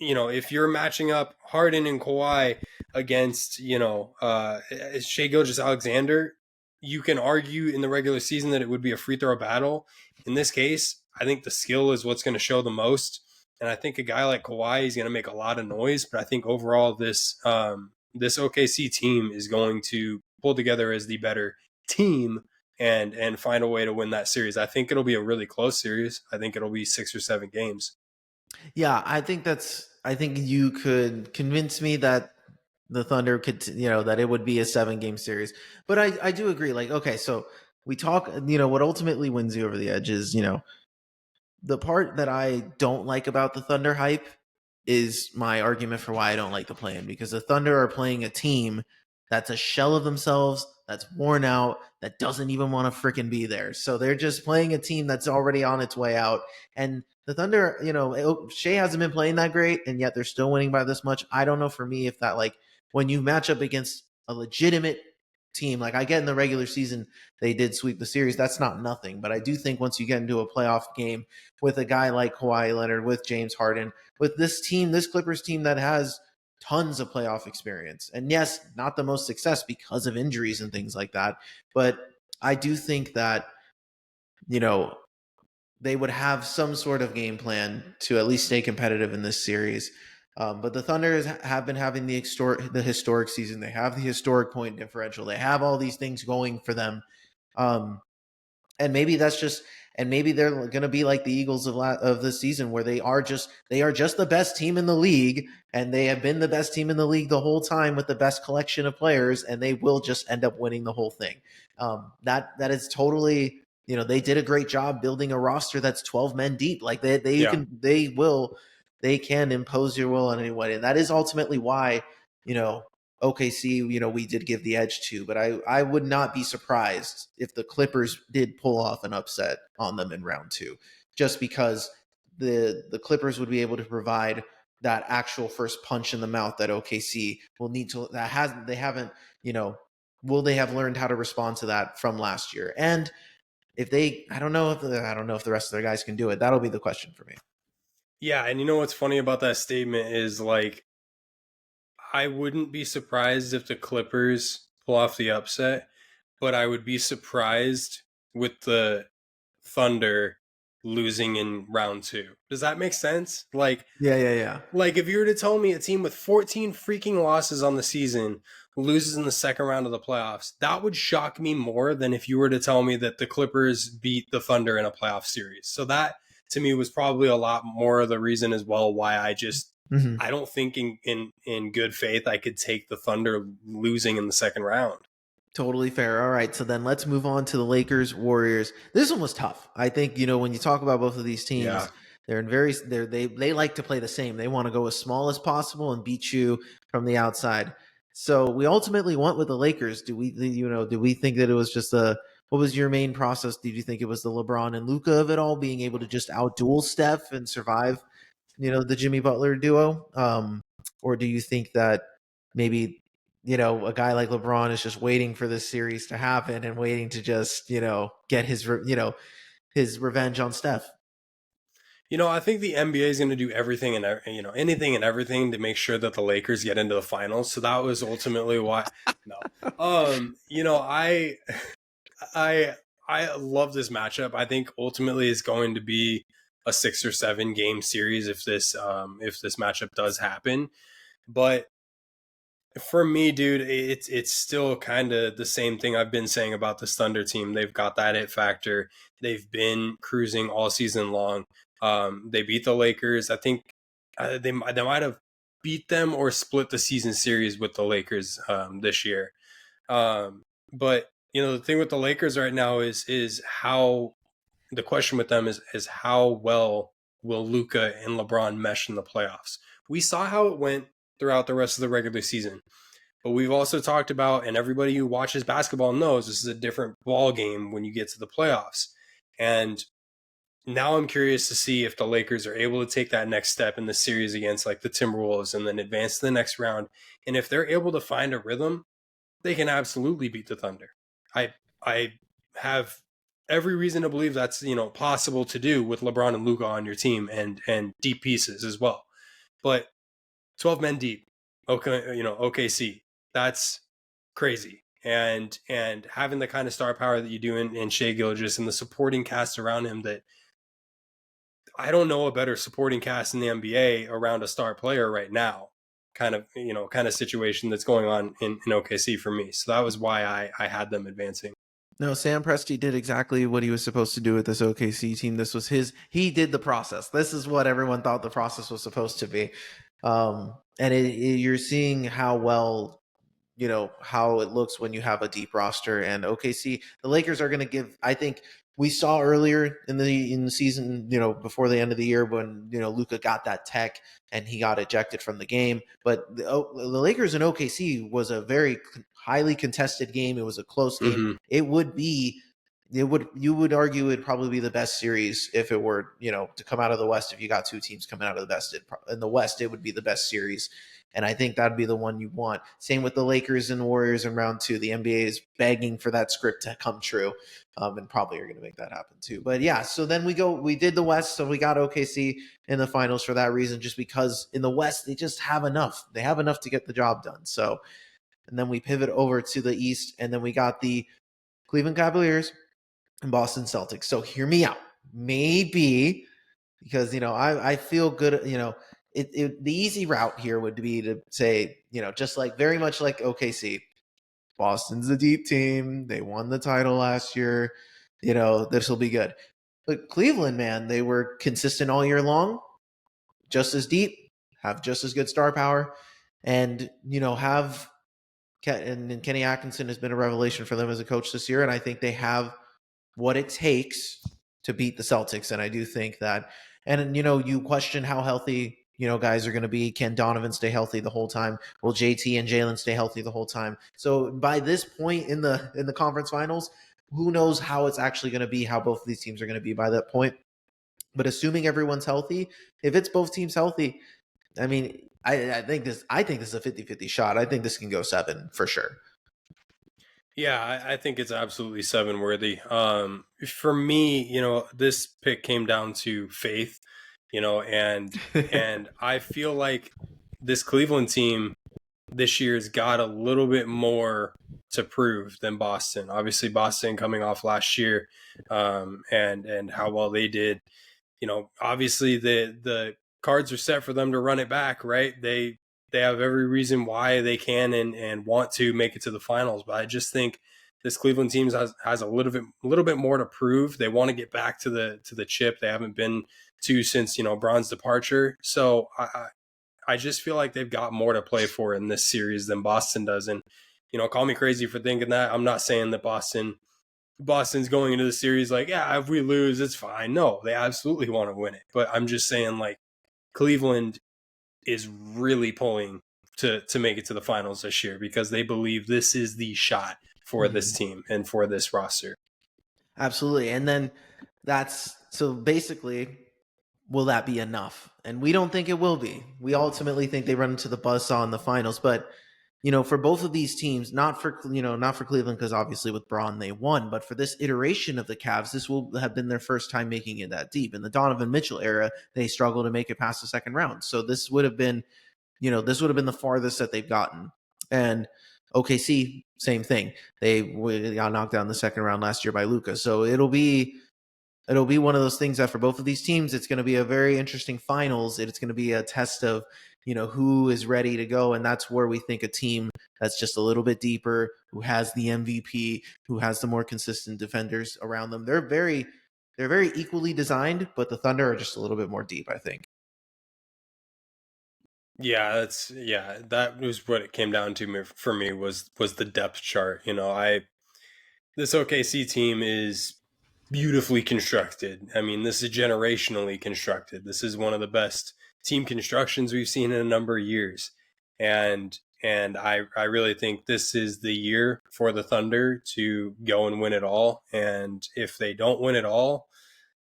matching up Harden and Kawhi against, Shai Gilgeous-Alexander, you can argue in the regular season that it would be a free throw battle. In this case, I think the skill is what's going to show the most. And I think a guy like Kawhi is going to make a lot of noise. But I think overall, this OKC team is going to pull together as the better team and find a way to win that series. I think it'll be a really close series. I think it'll be 6 or 7 games. Yeah, I think you could convince me that the Thunder could, that it would be a 7-game series. But I do agree. Like, okay, so we talk, what ultimately wins you over the edge is, the part that I don't like about the Thunder hype is my argument for why I don't like the play-in, because the Thunder are playing a team that's a shell of themselves, that's worn out, that doesn't even want to freaking be there. So they're just playing a team that's already on its way out. And the Thunder, Shea hasn't been playing that great, and yet they're still winning by this much. I don't know, for me, if that, like, when you match up against a legitimate team, like I get in the regular season, they did sweep the series. That's not nothing. But I do think once you get into a playoff game with a guy like Kawhi Leonard, with James Harden, with this team, this Clippers team that has tons of playoff experience. And yes, not the most success because of injuries and things like that. But I do think that, they would have some sort of game plan to at least stay competitive in this series. But the Thunder have been having the historic season. They have the historic point differential. They have all these things going for them. Um, and maybe they're going to be like the Eagles of the season, where they are just the best team in the league, and they have been the best team in the league the whole time with the best collection of players, and they will just end up winning the whole thing. That is totally, they did a great job building a roster that's 12 men deep. Like Yeah. they can impose your will on anyone, and that is ultimately why OKC, we did give the edge to, but I would not be surprised if the Clippers did pull off an upset on them in round 2, just because the Clippers would be able to provide that actual first punch in the mouth that OKC will need to, they haven't, will they have learned how to respond to that from last year? And if they, I don't know if the rest of their guys can do it. That'll be the question for me. Yeah. And you know what's funny about that statement is, like, I wouldn't be surprised if the Clippers pull off the upset, but I would be surprised with the Thunder losing in round 2. Does that make sense? Yeah. Like if you were to tell me a team with 14 freaking losses on the season loses in the second round of the playoffs, that would shock me more than if you were to tell me that the Clippers beat the Thunder in a playoff series. So that to me was probably a lot more of the reason as well why Hmm. I don't think in good faith I could take the Thunder losing in the second round. Totally fair. All right, so then let's move on to the Lakers Warriors. This one was tough. I think when you talk about both of these Yeah. teams, they like to play the same. They want to go as small as possible and beat you from the outside. So we ultimately went with the Lakers. Do we think that it was just what was your main process? Did you think it was the LeBron and Luca of it all being able to just outduel Steph and survive, the Jimmy Butler duo? Or do you think that maybe a guy like LeBron is just waiting for this series to happen and waiting to just, get his revenge on Steph? I think the NBA is going to do everything and anything and everything to make sure that the Lakers get into the finals. So that was ultimately why. No, I I love this matchup. I think ultimately it's going to be a 6 or 7 game series if this matchup does happen. But for me, dude, it's still kind of the same thing I've been saying about this Thunder team. They've got that it factor. They've been cruising all season long. They beat the Lakers. I think they might have beat them or split the season series with the Lakers this year. But the thing with the Lakers right now is how the question with them is how well will Luka and LeBron mesh in the playoffs. We saw how it went throughout the rest of the regular season. But we've also talked about, and everybody who watches basketball knows this is a different ball game when you get to the playoffs. And now I'm curious to see if the Lakers are able to take that next step in the series against like the Timberwolves and then advance to the next round. And if they're able to find a rhythm, they can absolutely beat the Thunder. I have every reason to believe that's possible to do with LeBron and Luka on your team and deep pieces as well. But 12 men deep, okay, OKC, that's crazy. And having the kind of star power that you do in Shai Gilgeous and the supporting cast around him, that I don't know a better supporting cast in the NBA around a star player right now. Kind of situation that's going on in OKC for me. So that was why I had them advancing. No, Sam Presti did exactly what he was supposed to do with this OKC team. He did the process. This is what everyone thought the process was supposed to be. And you're seeing how well, how it looks when you have a deep roster. And OKC, the Lakers are going to give, I think we saw earlier in the season, before the end of the year when, Luka got that tech and he got ejected from the game. But the Lakers and OKC was a very highly contested game. It was a close game. Mm-hmm. You would argue it'd probably be the best series if it were, to come out of the West. If you got two teams coming out of the best in the West, it would be the best series. And I think that'd be the one you want. Same with the Lakers and Warriors in round 2. The NBA is begging for that script to come true, and probably are going to make that happen too. But yeah, so then we did the West, so we got OKC in the finals for that reason, just because in the West they just have enough. They have enough to get the job done. So, and then we pivot over to the East, and then we got the Cleveland Cavaliers and Boston Celtics. So hear me out. Maybe because I feel good. The easy route here would be to say just like very much like OKC, Boston's a deep team. They won the title last year. This will be good. But Cleveland, man, they were consistent all year long, just as deep, have just as good star power, and have and Kenny Atkinson has been a revelation for them as a coach this year, and I think they have what it takes to beat the Celtics. And I do think that, and you question how healthy guys are going to be. Can Donovan stay healthy the whole time? Will JT and Jalen stay healthy the whole time? So by this point in the conference finals, who knows how it's actually going to be, how both of these teams are going to be by that point. But assuming everyone's healthy, if it's both teams healthy, I mean, I think this is a 50-50 shot. I think this can go 7 for sure. Yeah, I think it's absolutely 7 worthy. For me, this pick came down to faith, and I feel like this Cleveland team, this year's got a little bit more to prove than Boston. Obviously, Boston coming off last year, and how well they did. Obviously the cards are set for them to run it back, right? They have every reason why they can and want to make it to the finals. But I just think this Cleveland team has a little bit more to prove. They want to get back to the chip. They haven't been to since Braun's departure. So I just feel like they've got more to play for in this series than Boston does. And call me crazy for thinking that. I'm not saying that Boston's going into the series like, yeah, if we lose, it's fine. No, they absolutely want to win it. But I'm just saying, like, Cleveland is really pulling to make it to the finals this year because they believe this is the shot for this team and for this roster. Absolutely. And then so basically, will that be enough? And we don't think it will be. We ultimately think they run into the buzzsaw in the finals. But, for both of these teams, not for Cleveland, because obviously with Braun they won, but for this iteration of the Cavs, this will have been their first time making it that deep. In the Donovan Mitchell era, they struggled to make it past the second round. So this would have been, the farthest that they've gotten. And OKC, same thing. They got knocked out in the second round last year by Luka. So it'll be one of those things that for both of these teams, it's going to be a very interesting finals. It's going to be a test of, who is ready to go. And that's where we think a team that's just a little bit deeper, who has the MVP, who has the more consistent defenders around them. They're very equally designed, but the Thunder are just a little bit more deep, I think. Yeah, that was what it came down to for me was the depth chart. This OKC team is beautifully constructed. I mean, this is generationally constructed. This is one of the best team constructions we've seen in a number of years. And I really think this is the year for the Thunder to go and win it all. And if they don't win it all,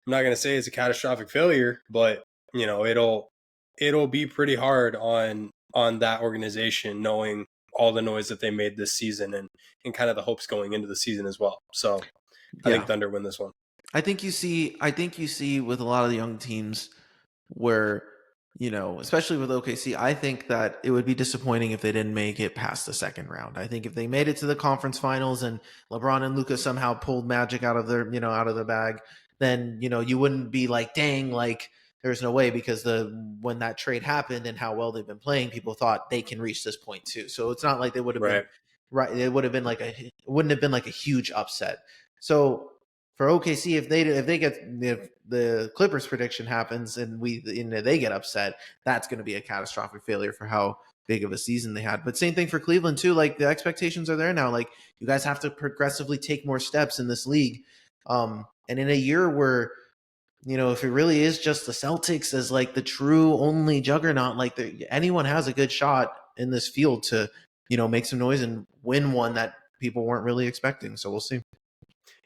I'm not going to say it's a catastrophic failure, but it'll be pretty hard on that organization knowing all the noise that they made this season and kind of the hopes going into the season as well. So I think Thunder win this one. I think you see with a lot of the young teams where, especially with OKC, I think that it would be disappointing if they didn't make it past the second round. I think if they made it to the conference finals and LeBron and Luka somehow pulled magic out of their bag, then, you wouldn't be like, dang, like there's no way, because when that trade happened and how well they've been playing, people thought they can reach this point too. So it's not like they would have been right. It would have been it wouldn't have been like a huge upset. So for OKC, if the Clippers prediction happens and they get upset, that's going to be a catastrophic failure for how big of a season they had. But same thing for Cleveland too. Like the expectations are there now. Like you guys have to progressively take more steps in this league. And in a year where, if it really is just the Celtics as like the true only juggernaut, like anyone has a good shot in this field to, make some noise and win one that people weren't really expecting. So we'll see.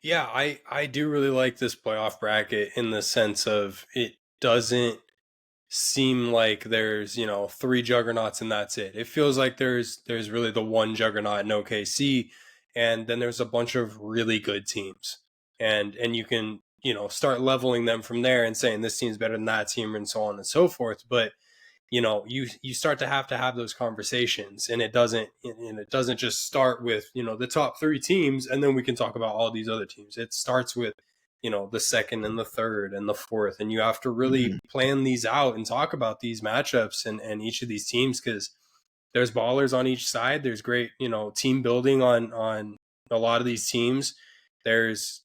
Yeah, I do really like this playoff bracket in the sense of it doesn't seem like there's, three juggernauts and that's it. It feels like there's really the one juggernaut in OKC, and then there's a bunch of really good teams. And you can, start leveling them from there and saying this team's better than that team and so on and so forth. But you start to have those conversations, and it doesn't just start with the top three teams and then we can talk about all these other teams. It starts with the second and the third and the fourth, and you have to really plan these out and talk about these matchups and each of these teams, because there's ballers on each side. There's great team building on a lot of these teams. There's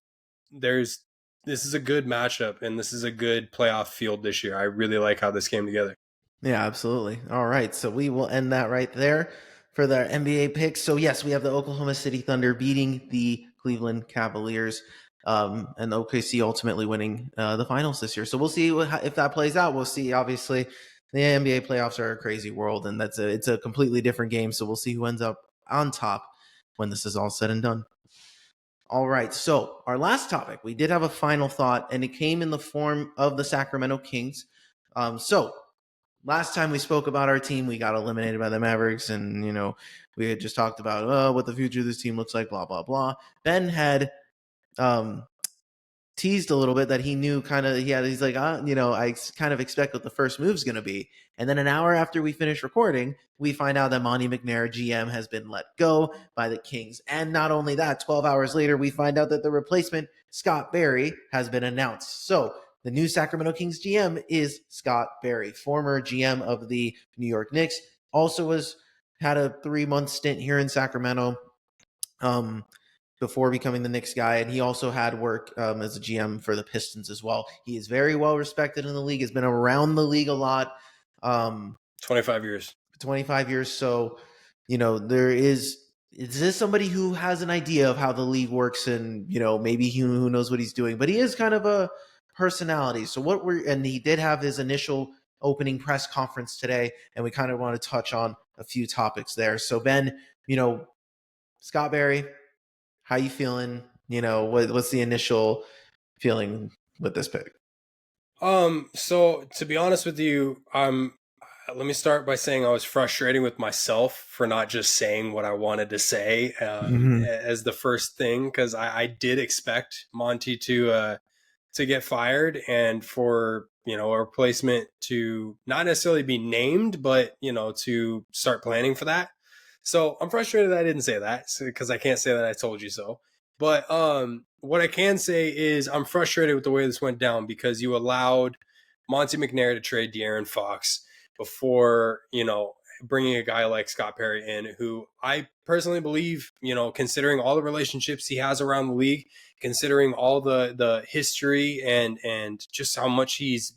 this is a good matchup, and this is a good playoff field this year. I really like how this came together. Yeah, absolutely. All right. So we will end that right there for the NBA picks. So yes, we have the Oklahoma City Thunder beating the Cleveland Cavaliers, and OKC ultimately winning the finals this year. So we'll see if that plays out. We'll see. Obviously, the NBA playoffs are a crazy world, and it's a completely different game. So we'll see who ends up on top when this is all said and done. All right. So our last topic, we did have a final thought, and it came in the form of the Sacramento Kings. So last time we spoke about our team, we got eliminated by the Mavericks, and we had just talked about what the future of this team looks like, blah blah blah. Ben had teased a little bit that he knew he's like, I kind of expect what the first move's going to be. And then an hour after we finish recording, we find out that Monte Mcnair, GM, has been let go by the Kings. And not only that, 12 hours later, we find out that the replacement, Scott Barry, has been announced. So the new Sacramento Kings GM is Scott Barry, former GM of the New York Knicks. Also had a 3-month stint here in Sacramento. Before becoming the Knicks guy, and he also had work as a GM for the Pistons as well. He is very well respected in the league, has been around the league a lot. 25 years. 25 years. So, is this somebody who has an idea of how the league works, and, maybe who knows what he's doing, but he is kind of a personality. So and he did have his initial opening press conference today, and we kind of want to touch on a few topics there. So Ben, Scott Barry, how you feeling? What's the initial feeling with this pick? So to be honest with you, let me start by saying I was frustrated with myself for not just saying what I wanted to say as the first thing, because I did expect Monty to get fired and for a replacement to not necessarily be named, but to start planning for that. So I'm frustrated that I didn't say that because I can't say that I told you so. But what I can say is I'm frustrated with the way this went down because you allowed Monte Mcnair to trade De'Aaron Fox before, bringing a guy like Scott Perry in, who I personally believe, considering all the relationships he has around the league, considering all the history and just how much he's,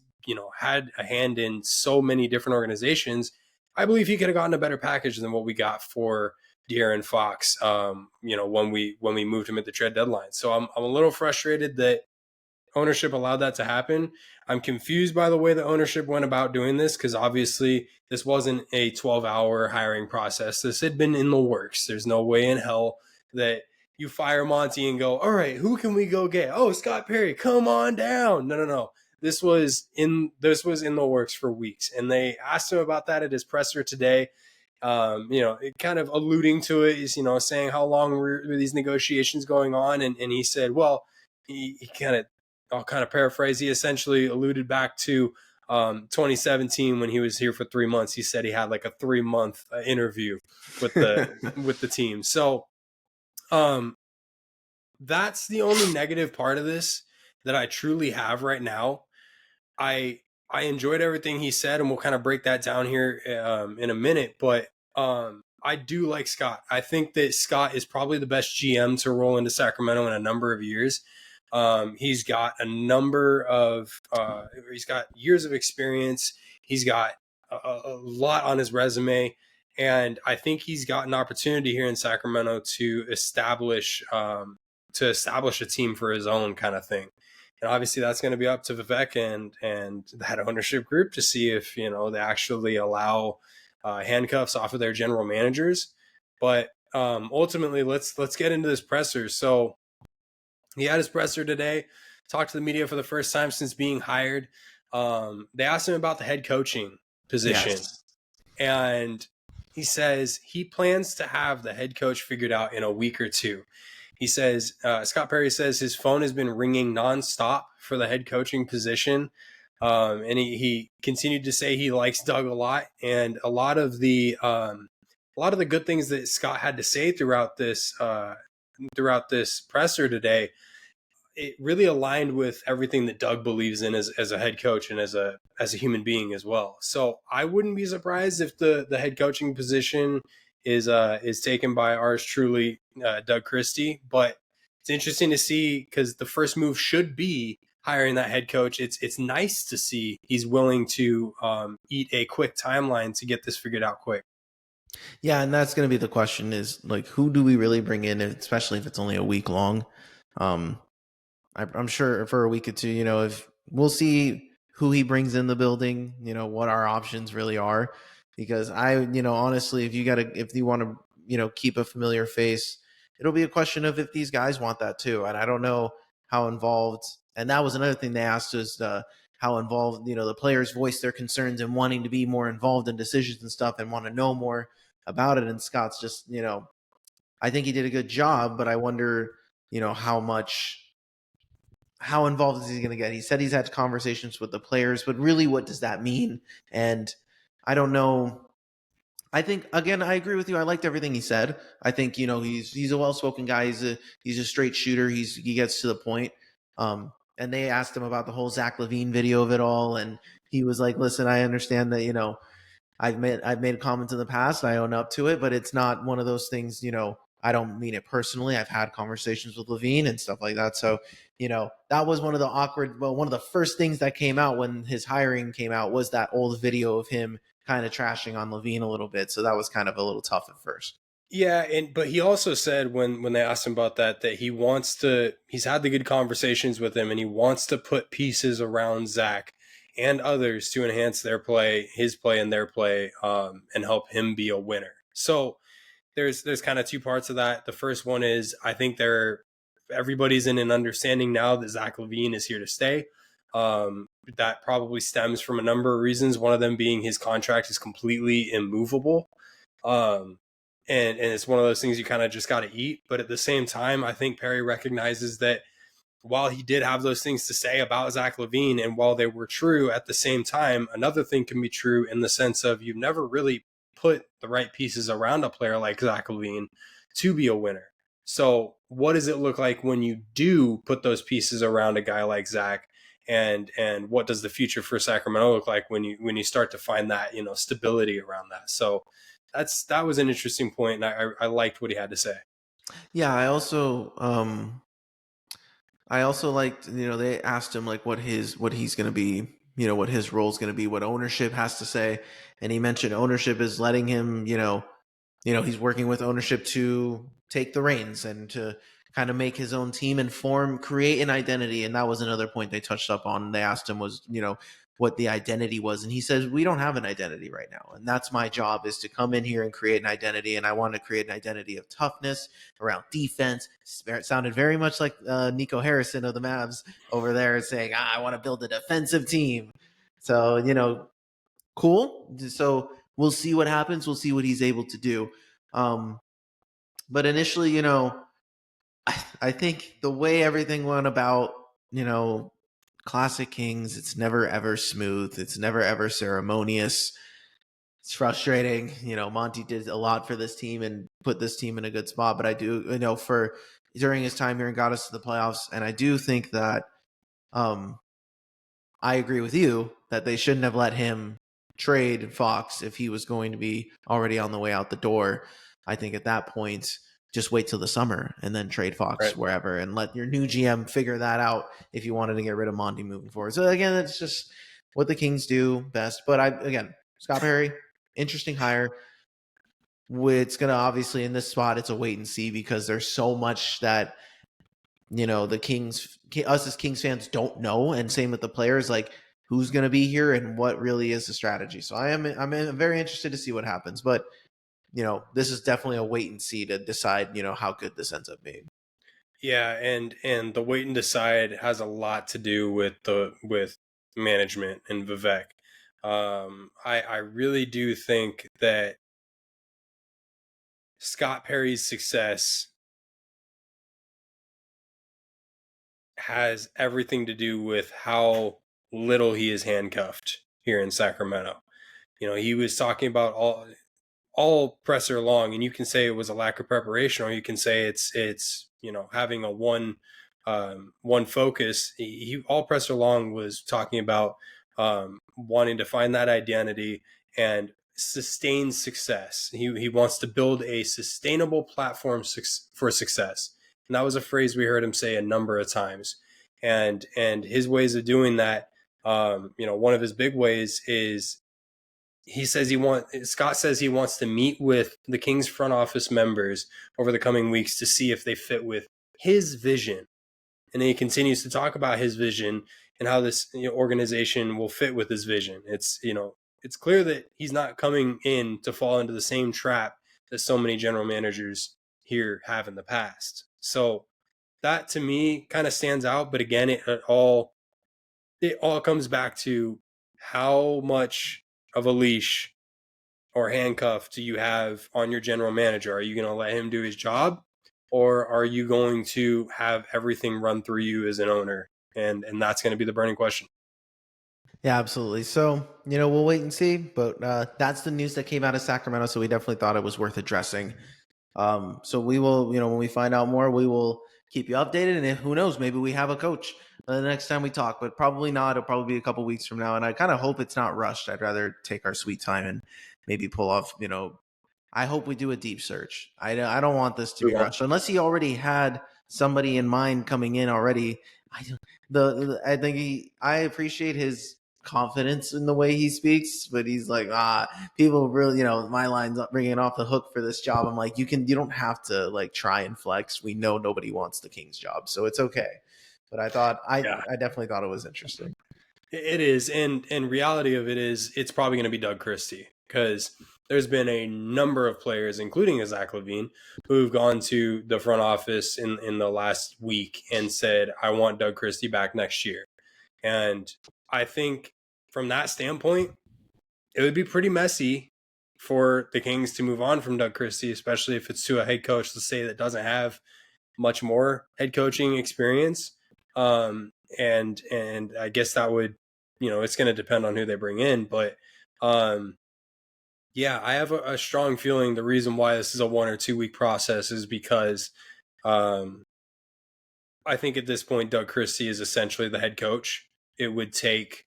had a hand in so many different organizations, I believe he could have gotten a better package than what we got for De'Aaron Fox, when we moved him at the trade deadline. So I'm a little frustrated that ownership allowed that to happen. I'm confused by the way the ownership went about doing this because obviously this wasn't a 12-hour hiring process. This had been in the works. There's no way in hell that you fire Monty and go, all right, who can we go get? Oh, Scott Perry, come on down. No. This was in the works for weeks. And they asked him about that at his presser today. It kind of alluding to it is, saying how long were these negotiations going on? And he said, well, I'll kind of paraphrase. He essentially alluded back to 2017 when he was here for 3 months. He said he had like a 3-month interview with the team. So that's the only negative part of this that I truly have right now. I enjoyed everything he said, and we'll kind of break that down here in a minute. But I do like Scott. I think that Scott is probably the best GM to roll into Sacramento in a number of years. He's got he's got years of experience. He's got a lot on his resume. And I think he's got an opportunity here in Sacramento to establish a team for his own kind of thing. And obviously that's going to be up to Vivek and that ownership group to see if, they actually allow handcuffs off of their general managers. But ultimately, let's get into this presser. So he had his presser today, talked to the media for the first time since being hired. They asked him about the head coaching position. Yes. And he says he plans to have the head coach figured out in a week or two. He says, Scott Perry says his phone has been ringing nonstop for the head coaching position. And he continued to say he likes Doug a lot. And a lot of the good things that Scott had to say throughout this presser today, it really aligned with everything that Doug believes in as a head coach and as a human being as well. So I wouldn't be surprised if the head coaching position is taken by ours truly, Doug Christie. But it's interesting to see because the first move should be hiring that head coach. It's nice to see he's willing to eat a quick timeline to get this figured out quick. Yeah, and that's going to be the question is, like, who do we really bring in, especially if it's only a week long? I'm sure for a week or two, if we'll see who he brings in the building, what our options really are. Because honestly, if you want to, keep a familiar face, it'll be a question of if these guys want that too. And I don't know how involved, and that was another thing they asked us, how involved, the players voice their concerns and wanting to be more involved in decisions and stuff and want to know more about it. And Scott's just, I think he did a good job, but I wonder, how much how involved is he going to get? He said he's had conversations with the players, but really, what does that mean? And I don't know. I think again, I agree with you. I liked everything he said. I think he's a well spoken guy. He's a straight shooter. He gets to the point. And they asked him about the whole Zach LaVine video of it all, and he was like, "Listen, I understand that I've made comments in the past. I own up to it, but it's not one of those things. I don't mean it personally. I've had conversations with Levine and stuff like that. So, that was one of the one of the first things that came out when his hiring came out was that old video of him kind of trashing on Levine a little bit. So that was kind of a little tough at first. Yeah, but he also said when they asked him about that he's had the good conversations with him and he wants to put pieces around Zach and others to enhance his play and their play, and help him be a winner. So there's kind of two parts of that. The first one is I think everybody's in an understanding now that Zach LaVine is here to stay. That probably stems from a number of reasons. One of them being his contract is completely immovable. And it's one of those things you kind of just got to eat. But at the same time, I think Perry recognizes that while he did have those things to say about Zach LaVine, and while they were true, at the same time, another thing can be true in the sense of you've never really put the right pieces around a player like Zach LaVine to be a winner. So what does it look like when you do put those pieces around a guy like Zach? And what does the future for Sacramento look like when you start to find that stability around that? So that was an interesting point, and I liked what he had to say. Yeah, I also liked, they asked him like what he's going to be, what his role is going to be, what ownership has to say, and he mentioned ownership is letting him, he's working with ownership to take the reins and to kind of make his own team and create an identity. And that was another point they touched up on. They asked him was, what the identity was. And he says, we don't have an identity right now. And that's my job, is to come in here and create an identity. And I want to create an identity of toughness around defense. It sounded very much like Nico Harrison of the Mavs over there saying, I want to build a defensive team. So, cool. So we'll see what happens. We'll see what he's able to do. But initially, I think the way everything went about, classic Kings, it's never ever smooth. It's never ever ceremonious. It's frustrating. Monty did a lot for this team and put this team in a good spot. But I do, for during his time here and got us to the playoffs. And I do think that I agree with you that they shouldn't have let him trade Fox if he was going to be already on the way out the door. I think at that point, just wait till the summer and then trade Fox wherever and let your new GM figure that out if you wanted to get rid of Monty moving forward. So again, it's just what the Kings do best. But Scott Perry, interesting hire. It's going to obviously in this spot, it's a wait and see because there's so much that the Kings, us as Kings fans don't know, and same with the players, like who's going to be here and what really is the strategy. So I'm very interested to see what happens, but this is definitely a wait and see to decide how good this ends up being. Yeah, and the wait and decide has a lot to do with management and Vivek. I really do think that Scott Perry's success has everything to do with how little he is handcuffed here in Sacramento. He was talking about all presser long, and you can say it was a lack of preparation, or you can say it's having a one focus. He all presser long was talking about wanting to find that identity and sustain success. He wants to build a sustainable platform for success. And that was a phrase we heard him say a number of times. And his ways of doing that, one of his big ways is Scott says he wants to meet with the Kings front office members over the coming weeks to see if they fit with his vision. And then he continues to talk about his vision and how this organization will fit with his vision. It's clear that he's not coming in to fall into the same trap that so many general managers here have in the past. So that to me kind of stands out. But again, it all comes back to how much of a leash or handcuff do you have on your general manager? Are you going to let him do his job, or are you going to have everything run through you as an owner and that's going to be the burning question. Yeah, absolutely. So, we'll wait and see. But that's the news that came out of Sacramento. So we definitely thought it was worth addressing. So we will, when we find out more, we will keep you updated. And who knows, maybe we have a coach the next time we talk, but probably not. It'll probably be a couple weeks from now. And I kind of hope it's not rushed. I'd rather take our sweet time and maybe pull off, I hope we do a deep search. I don't want this to be rushed unless he already had somebody in mind coming in already. I think I appreciate his confidence in the way he speaks, but he's like, people really, my line's not bringing off the hook for this job. I'm like, you don't have to like try and flex. We know nobody wants the Kings job, so it's okay. But I definitely thought it was interesting. It is, and reality of it is, it's probably going to be Doug Christie, because there's been a number of players, including Zach LaVine, who've gone to the front office in the last week and said, I want Doug Christie back next year. And I think from that standpoint, it would be pretty messy for the Kings to move on from Doug Christie, especially if it's to a head coach, let's say, that doesn't have much more head coaching experience. And I guess that would, it's going to depend on who they bring in. But yeah, I have a strong feeling the reason why this is a 1 or 2 week process is because I think at this point, Doug Christie is essentially the head coach. It would take,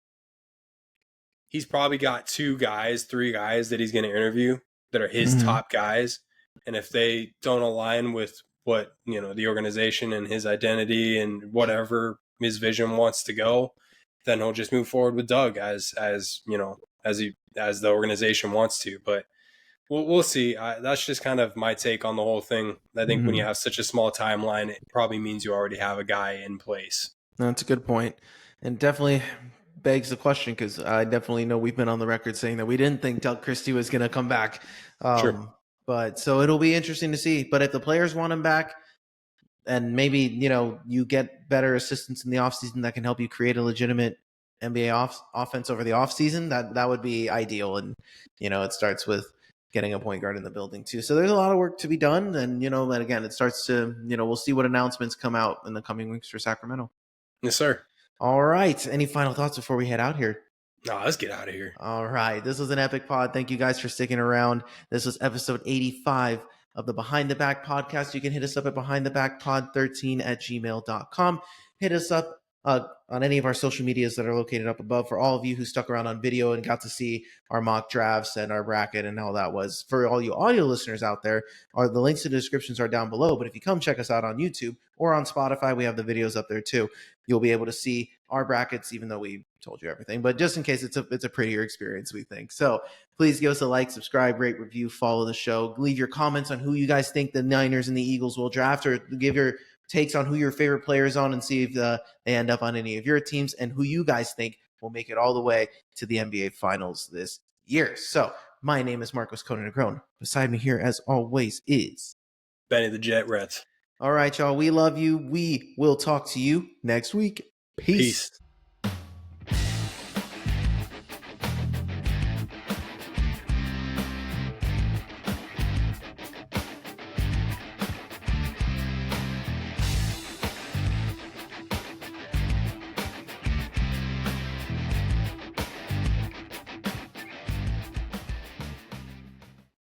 he's probably got 3 guys that he's going to interview that are his top guys. And if they don't align with what, the organization and his identity and whatever his vision wants to go, then he'll just move forward with Doug as the organization wants to. But we'll see. That's just kind of my take on the whole thing. I think when you have such a small timeline, it probably means you already have a guy in place. That's a good point. And definitely begs the question, because I definitely know we've been on the record saying that we didn't think Doug Christie was going to come back. Sure. But so it'll be interesting to see. But if the players want him back, and maybe, you get better assistants in the offseason that can help you create a legitimate NBA offense over the offseason, that would be ideal. And, it starts with getting a point guard in the building too. So there's a lot of work to be done. And, but again, it starts to, we'll see what announcements come out in the coming weeks for Sacramento. Yes, sir. All right. Any final thoughts before we head out here? No, let's get out of here. All right. This was an epic pod. Thank you guys for sticking around. This was episode 85 of the Behind the Back podcast. You can hit us up at behindthebackpod13@gmail.com. Hit us up on any of our social medias that are located up above. For all of you who stuck around on video and got to see our mock drafts and our bracket and how that was, for all you audio listeners out there, the links to the descriptions are down below. But if you come check us out on YouTube or on Spotify, we have the videos up there too. You'll be able to see our brackets, even though we told you everything. But just in case, it's a prettier experience, we think. So please give us a like, subscribe, rate, review, follow the show. Leave your comments on who you guys think the Niners and the Eagles will draft, or give your takes on who your favorite players on, and see if they end up on any of your teams, and who you guys think will make it all the way to the NBA Finals this year. So my name is Marcos Conan-Negron. Beside me here, as always, is Benny the Jet Reds. All right, y'all. We love you. We will talk to you next week. Peace.